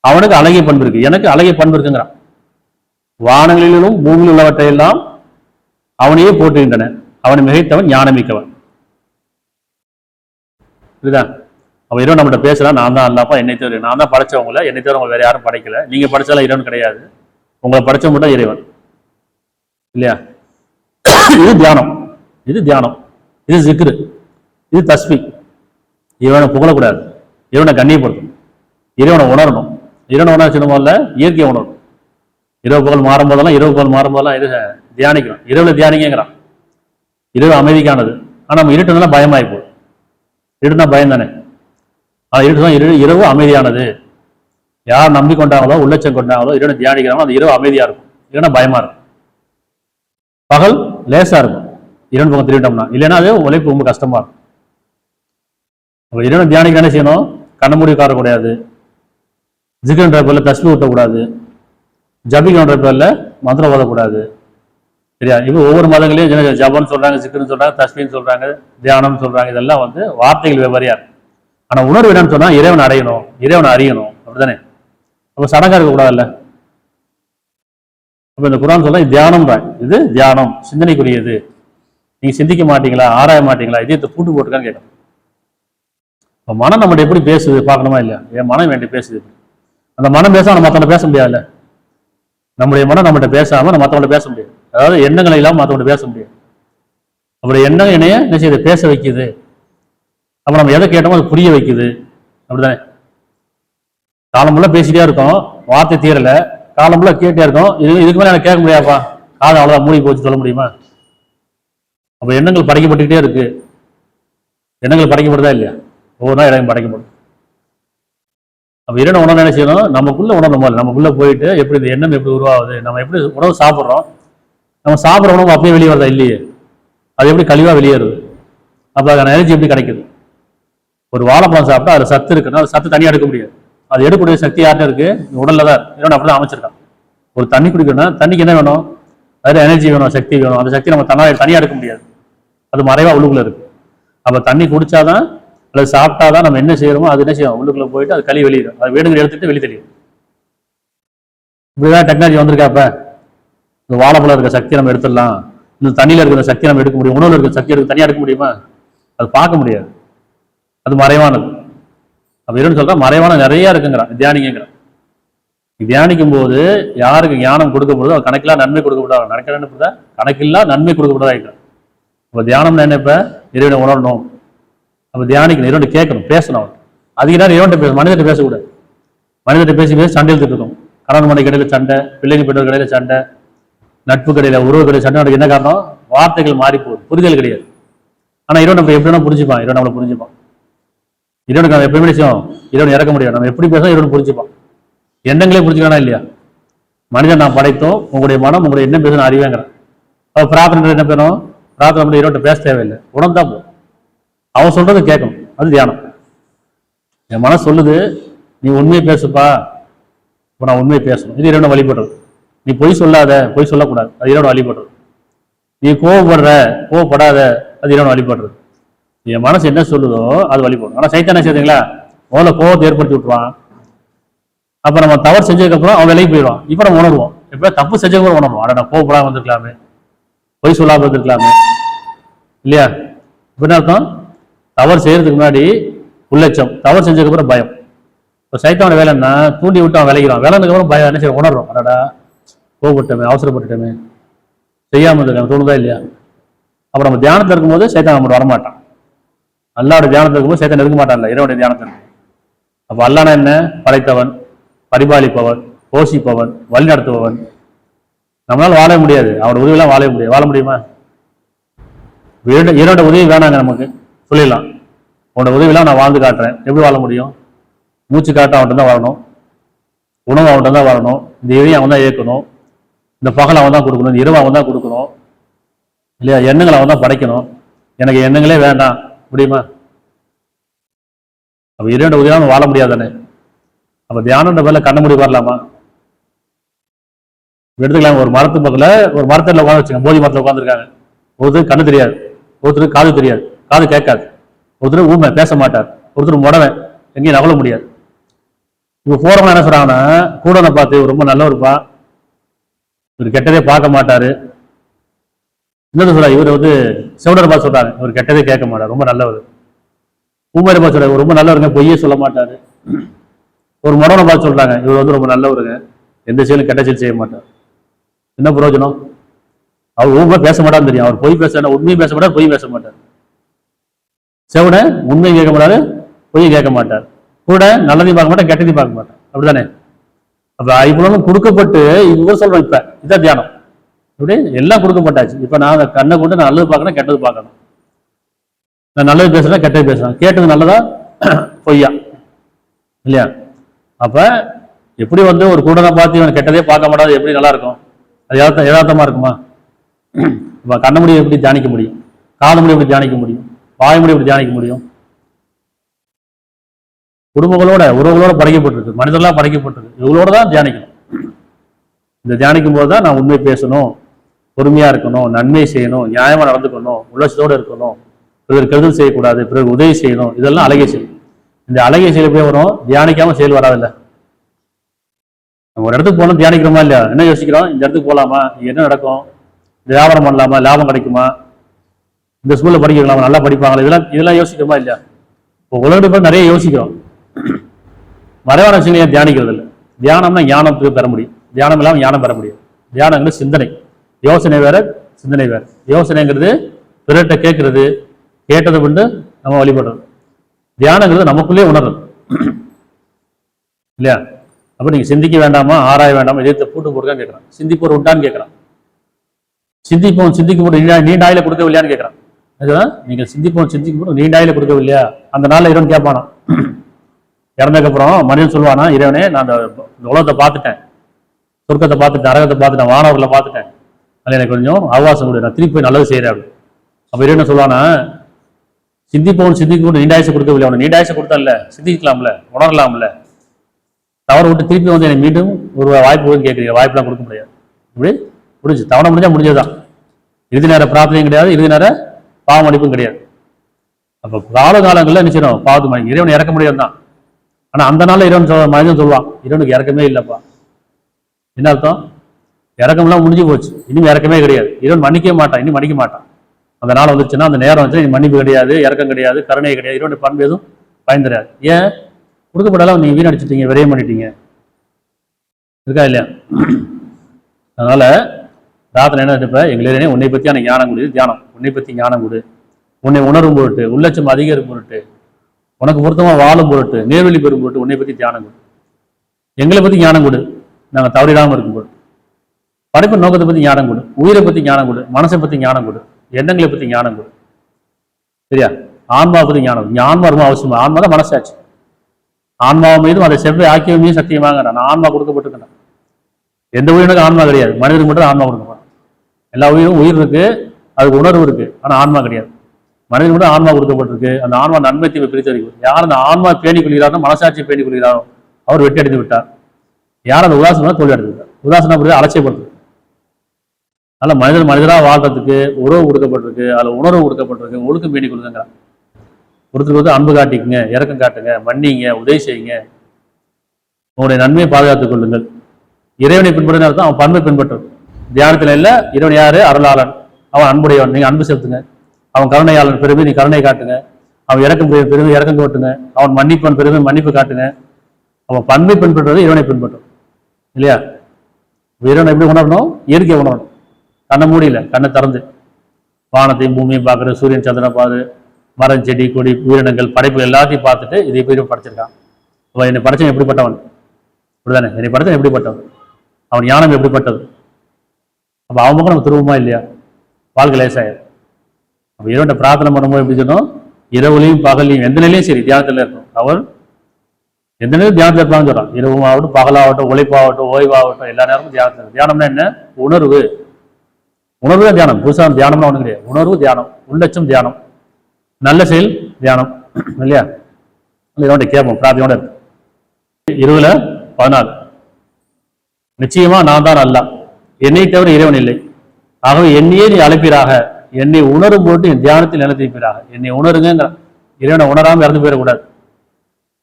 அவனுக்கு அழகிய பண்பு இருக்கு, எனக்கு அழகிய பண்பு இருக்குங்கிறான். வானங்களிலும் பூமியில் உள்ளவற்றை எல்லாம் அவனையே போற்றுகின்றன, அவனை மிகைத்தவன், ஞானமிக்கவன். இதுதான் அவன் இறைவன் நம்மகிட்ட பேசுறான். நான் தான் அல்லாப்பா, என்னை தவிர நான் தான் படைச்சவங்கள, என்னை தவிர உங்களை வேற யாரும் படைக்கல, நீங்க படைச்சாலும் இறைவன் கிடையாது, உங்களை படைச்சவங்க மட்டும் இறைவன் இல்லையா? இது தியானம், இது தியானம், இது ஜிக்ரு, இது தஸ்பி. இறைவனை புகழக்கூடாது, இறைவனை கண்ணியப்படுத்தணும், இறைவனை உணரணும். இறைவனை உணர்ச்சி முதல்ல இயற்கையை உணரணும். இரவு புகழ் மாறும்போதெல்லாம் இது தியானிக்கணும். இரவுல தியானிக்கிறான். இரவு அமைதிக்கானது. ஆனால் நம்ம இருட்டுனால பயமாயி போகும். இருட்டுனா பயம் தானே. இருட்டு தான் இரவு அமைதியானது. யார் நம்பிக்கொண்டாங்களோ உள்ளச்சம் கொண்டாங்களோ இரவு தியானிக்கிறாங்களோ அந்த இரவு அமைதியா இருக்கும், இல்லைன்னா பயமா இருக்கும். பகல் லேசா இருக்கும் இரண்டு பக்கம் திருவிட்டோம்னா, இல்லைன்னா அது உழைப்பு ரொம்ப கஷ்டமா இருக்கும். அப்ப இரவு தியானிக்க என்ன செய்யணும்? கண்ணமூடி உட்காரக்கூடாது, ஜிகர்ன்ற பேர்ல தஸ்பி ஊட்டக்கூடாது, ஜபிக்கன்ற பேர்ல மந்திரம் ஓதக்கூடாது. சரியா? இப்போ ஒவ்வொரு மதங்களையும் ஜபம்னு சொல்றாங்க, ஜிக்ருன்னு சொல்றாங்க, தஸ்பின்னு சொல்றாங்க, தியானம்னு சொல்றாங்க. இதெல்லாம் வார்த்தைகள் வெவ்வேறையா இருக்கு. ஆனா உணர்வு என்னன்னு சொன்னா இறைவன் அடையணும், இறைவன் அறியணும். அப்படித்தானே? அப்ப சடங்கா இருக்கக்கூடாதுல்ல. அப்ப இந்த குர்ஆன் சொல்ல தியானம் தான், இது தியானம், சிந்தனைக்குரியது. நீங்க சிந்திக்க மாட்டீங்களா, ஆராய மாட்டீங்களா, இதயத்தை பூட்டு போட்டுக்கான்னு கேட்கணும். மனம் நம்மகிட்ட எப்படி பேசுது பார்க்கணுமா இல்லையா? என் மனம் வேண்டி பேசுது. அந்த மனம் பேச நம்ம மற்றவங்க பேச முடியாதுல்ல. நம்முடைய மனம் நம்மகிட்ட பேசாம நம்ம மற்றவங்க பேச முடியாது. அதாவது எண்ணங்களை இல்லாமல் மற்றவங்க பேச முடியாது. அப்படி எண்ணம் என்னைய என்ன செய்யுது? பேச வைக்குது. அப்ப நம்ம எதை கேட்டோமோ அது புரிய வைக்குது. அப்படிதானே? காலம்புள்ள பேசிட்டே இருக்கோம், வார்த்தை தீரல, காலம்புள்ள கேட்டே இருக்கோம், இதுக்கு மேலே எனக்கு கேட்க முடியாப்பா, காலம் அவ்வளோதான் மூடி போச்சு சொல்ல முடியுமா? அப்ப எண்ணங்கள் படைக்கப்பட்டுக்கிட்டே இருக்கு. எண்ணங்கள் படைக்கப்படுதா இல்லையா? ஒவ்வொரு நாள் இடம் படைக்கப்படும். அப்ப இறைவனை உணர்வு என்ன செய்யணும்? நமக்குள்ள உணரணும். நமக்குள்ள போயிட்டு எப்படி இந்த எண்ணம் எப்படி உருவாகுது, நம்ம எப்படி உணவு சாப்பிட்றோம், நம்ம சாப்பிட்ற உணவு அப்படியே வெளியே வருதா இல்லையே, அது எப்படி கழிவா வெளியேறுது, அப்போ அதுக்கான எனர்ஜி எப்படி கிடைக்குது? ஒரு வாழைப்பழம் சாப்பிட்டா அதில் சத்து இருக்குன்னா அது சத்து தனியாக எடுக்க முடியாது. அது எடுக்கக்கூடிய சக்தி யார்கிட்ட இருக்கு? உடல்ல தான். இறைவன் அப்படிதான் அமைச்சிருக்கான். ஒரு தண்ணி குடிக்கணும்னா தண்ணிக்கு என்ன வேணும்? அதில் எனர்ஜி வேணும், சக்தி வேணும். அந்த சக்தி நம்ம தனியாக எடுக்க முடியாது, அது மறைவா உள்ளுக்குள்ள இருக்கு. அப்போ தண்ணி குடிச்சாதான் அல்லது சாப்பிட்டாதான் நம்ம என்ன செய்யறோமோ அது என்ன செய்யும்? உள்ளுக்குள்ள போயிட்டு அது கழி வெளியிடும். அது வேணுங்கிற எடுத்துட்டு வெளியே தெரியும். இப்படிதான் டெக்னாலஜி வந்திருக்காப்ப. இந்த வாழைப்பழம் இருக்க சக்தியை நம்ம எடுத்துடலாம், இந்த தண்ணியில இருக்கிற சக்தியை நம்ம எடுக்க முடியும், உணவுல இருக்கிற சக்தி தனியாக எடுக்க முடியுமா? அது பார்க்க முடியாது, அது மறைவானது. அப்ப இறைவன் சொல்றா மறைவான நிறைய இருக்குங்கிறான், தியானிக்கிறான். தியானிக்கும் போது யாருக்கு ஞானம் கொடுக்கப்படுதோ அது கணக்கில்லா நன்மை கொடுக்கப்படாது. கணக்கில்லா நன்மை கொடுக்கப்படாதா. இப்போ தியானம் என்ன? இப்ப இறைவனை உணரணும். அப்ப தியானிக்கணும், இறைவனை கேட்கணும், பேசணும். அதிக நேரம் இறைவன்கிட்ட பேச, மனிதர்கிட்ட பேசக்கூடாது. மனிதர்கிட்ட பேசி சண்டை எடுத்துட்டு இருக்கோம். கணவன் மனைவி கடையில சண்டை, பிள்ளைங்க பெற்றோர் கடையில சண்டை, நட்பு கடையில உறவு கடையில சண்டை நடக்கு. என்ன காரணம்? வார்த்தைகள் மாறி போகுது, புரிதல் கிடையாது. ஆனா இறைவன் நம்ம எப்படின்னா புரிஞ்சுப்பான், இறைவன் நம்மளை புரிஞ்சுப்பான். இறைவனுக்கு நம்ம எப்பயுமே நிச்சயம் இறைவன் இறக்க முடியாது. நம்ம எப்படி பேசணும் இறைவன் புரிஞ்சுப்பான். எண்ணங்களே புரிஞ்சுக்கானா இல்லையா? மனிதன் நான் படைத்தோம், உங்களுடைய மனம் உங்களுடைய எண்ணம் பேசணும் அறிவேங்கிறான். அவ பிரார்த்தனை என்ன பேரும்? பிரார்த்தனை பண்ணி இறைவன் பேச தேவையில்லை, உணர்ந்தா போதும். அவன் சொல்றது கேட்கணும், அது தியானம். என் மனசு சொல்லுது நீ உண்மையை பேசுப்பா, இப்போ நான் உண்மையை பேசணும், இது இறைவனை வழிபடுறது. நீ பொய் சொல்லாத, பொய் சொல்லக்கூடாது, அது இறைவனை வழிபடுறது. நீ கோவப்படாத, அது இறைவனை வழிபடுறது. என் மனசு என்ன சொல்லுதோ அது வழிபடும். ஆனா சைத்தான செய்யுங்களா, முதல்ல கோவத்தை ஏற்படுத்தி விட்டுருவான். அப்ப நம்ம தவறு செஞ்சதுக்கப்புறம் அவன் விலைக்கு போயிடுவான். இப்ப நம்ம உணர்வோம், இப்ப தப்பு செஞ்சவங்க உணர்வோம். ஆனா நான் கோவப்படாம வந்திருக்கலாமே, பொய் சொல்லாம இருந்திருக்கலாமே இல்லையா? இப்ப என்ன அர்த்தம்? தவறு செய்யறதுக்கு முன்னாடி உள்ளச்சம், தவறு செஞ்சதுக்கு அப்புறம் பயம். இப்போ சைத்தான வேலைன்னா தூண்டி விட்டு அவன் விளைக்கிறான். விளையாடுறதுக்கு அப்புறம் பயம் என்ன செய்ய உணர்றோம். அடடா கோவப்பட்டமே, அவசரப்பட்டுட்டோமே, செய்யாம இருக்காங்க தோணுதா இல்லையா? அப்புறம் நம்ம தியானத்தில் இருக்கும்போது சைத்தான் நம்ம வரமாட்டான். அல்லாவுடைய தியானத்தில் இருக்கும்போது சைத்தான் இருக்க மாட்டான்ல, இறைவனுடைய தியானத்தில். அப்போ அல்லானா என்ன? படைத்தவன், பரிபாலிப்பவன், போஷிப்பவன், வழி நடத்துபவன். நம்மளால வாழ முடியாது, அவனோட உதவியெல்லாம் வாழ முடியுமா? இறைவனோட உதவி வேணாங்க நமக்கு சொல்லிடலாம். உன்னோட உதவியெல்லாம் நான் வாழ்ந்து காட்டுறேன். எப்படி வாழ முடியும்? மூச்சு காட்ட அவன்கிட்ட தான் வரணும், உணவு அவன்கிட்ட தான் வரணும், இந்த இறையை அவன் தான் இயக்கணும், இந்த பகல் அவன் தான் கொடுக்கணும், இந்த இரவு அவன் தான் கொடுக்கணும் இல்லையா? எண்ணங்களை அவன் தான் படைக்கணும். எனக்கு எண்ணங்களே வேண்டாம் முடியுமா? அப்ப இறைவனோட உதவியாக வாழ முடியாதானே? அப்ப தியானன்ற பேர்ல கண்ண மூடி வரலாமா? எடுத்துக்கலாம். ஒரு மரத்து பக்கத்துல ஒரு மரத்துல உட்காந்து வச்சுக்கோங்க, போதி மரத்துல உட்காந்துருக்காங்க. ஒருத்தருக்கு கண்ணு தெரியாது, ஒருத்தருக்கு காது தெரியாது, காது கேட்காது, ஒருத்தர் ஊமை பேச மாட்டார், ஒருத்தர் முடவன் எங்கேயும் நகல முடியாது. இப்ப போறவங்க என்ன சொல்றாங்கன்னா, கூடனை பார்த்து ரொம்ப நல்லவருப்பா, இவர் கெட்டதே பார்க்க மாட்டாரு. இன்னொரு சொல்ற இவர் செவடரை பார்த்து சொல்றாங்க, இவர் கெட்டதே கேட்க மாட்டார், ரொம்ப நல்லவர். ஊமையை பார்த்து சொல்றாங்க, ரொம்ப நல்லவருங்க, பொய்யே சொல்ல மாட்டாரு. ஒரு முடவனை பார்த்து சொல்றாங்க, இவர் ரொம்ப நல்லவருங்க, எந்த செயலும் கெட்ட செயல் செய்ய மாட்டார். என்ன பிரயோஜனம்? அவர் ஊமை பேச மாட்டான்னு தெரியும். அவர் பொய் பேச உண்மையும் பேச மாட்டார், பொய் பேச மாட்டார். செவனை உண்மையும் கேட்க மாட்டாரு, பொய் கேட்க மாட்டார். கூட நல்லதையும் பார்க்க மாட்டார், கெட்டதையும் பார்க்க மாட்டார். அப்படித்தானே? அப்ப இவ்வளவு கொடுக்கப்பட்டு இவ்வளவு சொல்றோம். இப்ப இதான் தியானம். இப்படி எல்லாம் கொடுக்கப்பட்டாச்சு. இப்ப நான் கண்ணை கொண்டு நான் நல்லது பார்க்கணும், கெட்டது பார்க்கணும். நான் நல்லது பேசுறேன், கெட்டது பேசுறேன். கேட்டது நல்லதா பொய்யா இல்லையா? அப்ப எப்படி ஒரு கூடனை பார்த்து இவன் கெட்டதே பார்க்க மாட்டாது எப்படி நல்லா இருக்கும்? அது யதார்த்தமா இருக்குமா? கண்ண முடியும் எப்படி தியானிக்க முடியும்? காது முடியும் எப்படி தியானிக்க முடியும்? வாய் முடியும் எப்படி தியானிக்க முடியும்? குடும்பங்களோட உறவுகளோட படைக்கப்பட்டிருக்கு, மனிதர்களாக படைக்கப்பட்டிருக்கு. இவங்களோட தான் தியானிக்கணும். இந்த தியானிக்கும் போது தான் நான் உண்மை பேசணும், பொறுமையா இருக்கணும், நன்மை செய்யணும், நியாயமா நடந்துக்கணும், உலகத்தோடு இருக்கணும், பிறர் கெடுதல் செய்யக்கூடாது, பிறர் உதவி செய்யணும். இதெல்லாம் அழகிய செயல். இந்த அழகிய செயல் எப்படி வரும்? தியானிக்காம செயல் வராதில்ல. நம்ம ஒரு இடத்துக்கு போனோம், தியானிக்கிறோமா இல்லையா? என்ன யோசிக்கிறோம்? இந்த இடத்துக்கு போகலாமா, என்ன நடக்கும், வியாபாரம் பண்ணலாமா, லாபம் கிடைக்குமா, இந்த ஸ்கூல்ல படிக்கலாமா, நல்லா படிப்பாங்களா, இதெல்லாம் யோசிக்கிறோமா இல்லையா? இப்போ உலகத்துக்கு நிறைய யோசிக்கிறோம். மறைவான விஷயங்கள் தியானிக்கிறது இல்லை. தியானம்னா ஞானத்துக்கு பெற முடியும், தியானம் இல்லாமல் ஞானம் பெற முடியும். தியானங்கிறது சிந்தனை, யோசனை வேற, சிந்தனை வேற. யோசனைங்கிறது பிறர்கிட்ட கேட்கறது, கேட்டதை கொண்டு நம்ம வழிபடுறது. தியானங்கிறது நமக்குள்ளே உணர்றது இல்லையா? அப்ப நீங்க சிந்திக்க வேண்டாமா, ஆராய வேண்டாமா, இதயத்தை பூட்டு போட்டுதான் கேட்கறான். சிந்திப்போர் உண்டான்னு கேட்கறான். சிந்திக்கும் போது நீண்டாயில கொடுக்கவில்லையான்னு கேட்கறான். நீங்க சிந்திக்கும் போது நீண்டாயில கொடுக்கவில்லையா? அந்த நாள்ல இறைவன் கேட்பானா? இறந்ததுக்கு அப்புறம் மனிதன் சொல்லுவானா, இறைவனே நான் அந்த உலகத்தை பார்த்துட்டேன், சொர்க்கத்தை பார்த்துட்டேன், நரகத்தை பார்த்துட்டேன், வானவர்களை பார்த்துட்டேன், அதில் எனக்கு கொஞ்சம் அவகாசம் கொடு, நான் திருப்பி போய் நல்லது செய்யறேன் அப்படி. அப்ப இறைவன் சொல்லுவானா, சிந்திக்கும் நீண்டாயசை கொடுக்கவில்லை, அவனை நீண்டாயசை கொடுத்தான்ல, சிந்திக்கலாம்ல, உணரலாம்ல, தவறு விட்டு திருப்பி எனக்கு மீண்டும் ஒரு வாய்ப்பு கேட்குறீங்க, வாய்ப்பெல்லாம் கொடுக்க முடியாது. இப்படி முடிஞ்சு தவணை முடிஞ்சா முடிஞ்சதுதான். இறுதி நேர பிரார்த்தனையும் கிடையாது, இறுதி நேர பாவ மன்னிப்பும் கிடையாது. அப்ப காலங்களில் என்ன செய்யணும்? பாவத்து மணி இறைவன் இறக்க முடியாது தான். ஆனா அந்த நாள்ல இறைவன் மனிதன் சொல்லுவான், இறைவனுக்கு இறக்கமே இல்லப்பா. என்ன அர்த்தம்? இறக்கம்லாம் முடிஞ்சு போச்சு, இனிமே இறக்கமே கிடையாது. இறைவன் மன்னிக்கவே மாட்டான், இனி மன்னிக்க மாட்டான். அந்த நாள் வந்துச்சுன்னா, அந்த நேரம் வந்துச்சுன்னா மன்னிப்பு கிடையாது, இறக்கம் கிடையாது, கருணை கிடையாது, இறைவனுடைய பண்பு எதுவும் பயன் தெரியாது. ஏன்? கொடுக்கப்படலாம், நீங்க வீணடிச்சிட்டீங்க, விரையம் பண்ணிட்டீங்க. இருக்கா இல்லையா? அதனால பிரார்த்தனை என்ன இருப்ப, எங்களே உன்னை பத்தியான ஞானம் கொடு, தியானம் உன்னை பத்தி ஞானம் கொடு, உன்னை உணரும் பொருட்டு, உள்ளட்சம் அதிகரிக்கும் பொருட்டு, உனக்கு பொருத்தமா வாழும் பொருட்டு, நேர்வழி பெறும் பொருட்டு உன்னை பத்தி தியானம் கொடு. எங்களை பத்தி ஞானம் கொடு, நாங்கள் தவறிடாமல் இருக்கும் பொருட்டு. படைப்பு நோக்கத்தை பத்தி ஞானம் கொடு, உயிரை பத்தி ஞானம் கொடு, மனசை பத்தி ஞானம் கொடு, எண்ணங்களை பத்தி ஞானம் கொடு. சரியா? ஆன்மாவை பத்தி ஞானம். ஆன்மா ரொம்ப அவசியம். ஆன்மா தான் மனசாச்சு. ஆன்மாவை மீதும் அதை செவ்வாய் ஆக்கியமையும் சத்தியமாக நான் ஆன்மா கொடுக்கப்பட்டிருக்கேன். எந்த உயிரினுக்கும் ஆன்மா கிடையாது, மனிதனுக்கு மட்டும் ஆன்மா கொடுக்கப்படும். எல்லா உயிரும் உயிர் இருக்கு, அதுக்கு உணர்வு இருக்கு, ஆனா ஆன்மா கிடையாது. மனிதன் மட்டும் ஆன்மா கொடுக்கப்பட்டிருக்கு. அந்த ஆன்மா நன்மை தீமை பிரித்து அறிக்கும். யார் அந்த ஆன்மா பேணி கொள்கிறாரோ, மனசாட்சியை பேணி கொள்கிறாரோ, அவர் வெற்றி அடைந்து விட்டார். யார் அந்த உதாசனம் தோல்வி அடைந்து விட்டார். உதாசனம் புரியாது, அலட்சியப்படுறது. அதில் மனிதராக வாழ்றதுக்கு உறவு கொடுக்கப்பட்டிருக்கு, அதில் உணர்வு கொடுக்கப்பட்டிருக்கு, ஒழுக்கம் பேணி கொடுக்குங்கிறான். ஒருத்தருக்கு அன்பு காட்டிக்குங்க, இறக்கம் காட்டுங்க, மன்னிங்க, உதவி செய்யுங்க, உங்களுடைய நன்மையை பாதுகாத்துக் கொள்ளுங்கள். இறைவனை பின்பற்றின அர்த்தம் அவன் பண்பை பின்பற்றும். தியானத்தில் இல்லை, இறைவன் யாரு? அருளாளன். அவன் அன்புடையவன், நீங்க அன்பு செலுத்துங்க. அவன் கருணையாளன், பெருமை நீ கருணை காட்டுங்க. அவன் இறக்கம் பெருமை இறக்கம் காட்டுங்க. அவன் மன்னிப்பன், பெருமை மன்னிப்பு காட்டுங்க. அவன் பண்பை பின்பற்றுவது இறைவனை பின்பற்றும் இல்லையா? இறைவனை எப்படி உணரணும்? இயற்கையை உணரணும். கண்ணை மூடியில, கண்ணை திறந்து வானத்தையும் பூமியும் பார்க்கறது, சூரியன் சந்திரனை பார்த்து, மரம் செடி கொடி உயிரினங்கள் படைப்பு எல்லாத்தையும் பார்த்துட்டு இதை போய் படைச்சிருக்கான். அவன் என்னை படைச்சவன் எப்படிப்பட்டவன்? அப்படிதானே? என்னை படைச்சவன் எப்படிப்பட்டவன்? அவன் ஞானம் எப்படிப்பட்டது? அப்ப அவன் பக்கம் நம்ம திரும்பமா இல்லையா? வாழ்க்கை லேசாயிரு. அப்ப இறைவனை பிரார்த்தனை பண்ணும்போது எப்படி சொன்னோம்? இரவுலையும் பகலையும் எந்த நிலையும் சரி தியானத்துல இருக்கும். அவர் எந்த நேரம் தியானத்தில் இருப்பான்னு சொல்றான். இரவுமாகட்டும், பகலாகட்டும், உழைப்பாகட்டும், ஓய்வாகட்டும், எல்லா நேரமும் தியானத்தில். தியானம்னா என்ன? உணர்வு. உணர்வு தான் தியானம். புதுசாக தியானம்னா ஒண்ணு கிடையாது. உணர்வு தியானம், உள்ளட்சம் தியானம், நல்ல செயல் தியானம் இல்லையா? இறைவனை கேட்போம், பிரார்த்தனையோட இருக்கு. 20:14 நிச்சயமா நான் தான் அல்லாஹ், என்னை தவிர இறைவன் இல்லை. ஆகவே என்னையே நீ அழைப்பீராக, என்னை உணரும் போட்டு என் தியானத்தில் நிலைத்திருப்பீராக. என்னை உணருங்க. இறைவனை உணராமல் இறந்து போயிடக்கூடாது.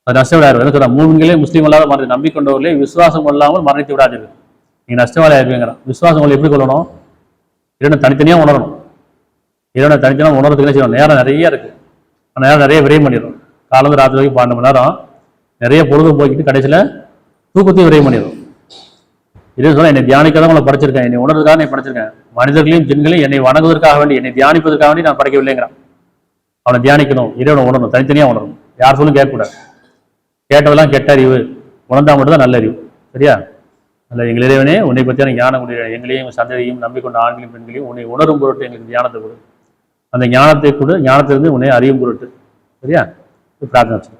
அது நஷ்டவாளியார் என்ன சொல்றாங்க? மூமின்களே, முஸ்லீம் அல்லாத மரணத்தை நம்பிக்கொண்டவர்களே, விசுவாசம் கொள்ளாமல் மரணித்து விடாதீர்கள், நீங்க நஷ்டவாளியா இருப்பீங்கிறான். விசுவாசம் கொள்ள எப்படி கொள்ளணும்? இறைவனை தனித்தனியா உணரணும். இறைவனை தனித்தனியாக உணர்றதுக்கு என்ன செய்யணும்? நேரம் நிறைய இருக்கு. அந்த நேரம் நிறைய விரைவு பண்ணிடும். காலந்து ராத்திரி வரைக்கும் 12 மணி நேரம் நிறைய பொழுது போய்கிட்டு கடைசியில் தூக்கத்தையும் விரைவு பண்ணிடும். இதே சொல்ல என்னை தியானிக்காத உங்களை படைச்சிருக்கேன், என்னை உணர்றதுக்காக என்னை படைச்சிருக்கேன், மனிதர்களையும் ஜின்களையும் என்னை வணங்குவதற்காக வேண்டி, என்னை தியானிப்பதற்காக வேண்டி நான் படைக்கவில்லைங்கிறான். அவனை தியானிக்கணும், இறைவனை உணரணும், தனித்தனியாக உணரணும், யார் சொல்லும் கேட்கக்கூடாது. கேட்டதெல்லாம் கெட்ட அறிவு, உணர்ந்தா மட்டும் தான் நல்ல அறிவு. சரியா? அல்ல, எங்கள் இறைவனே உன்னை பற்றியான ஞானம் கொண்டு எங்களையும் சந்ததியையும் நம்பிக்கொண்ட ஆண்களையும் பெண்களையும் உன்னை உணரும் பொருட்டு எங்களுக்கு ஞானத்தை கொடு, அந்த ஞானத்தை கொடு, ஞானத்திலிருந்து உன்னை அறியும் பொருட்டு. சரியா? பிரார்த்தனை வச்சு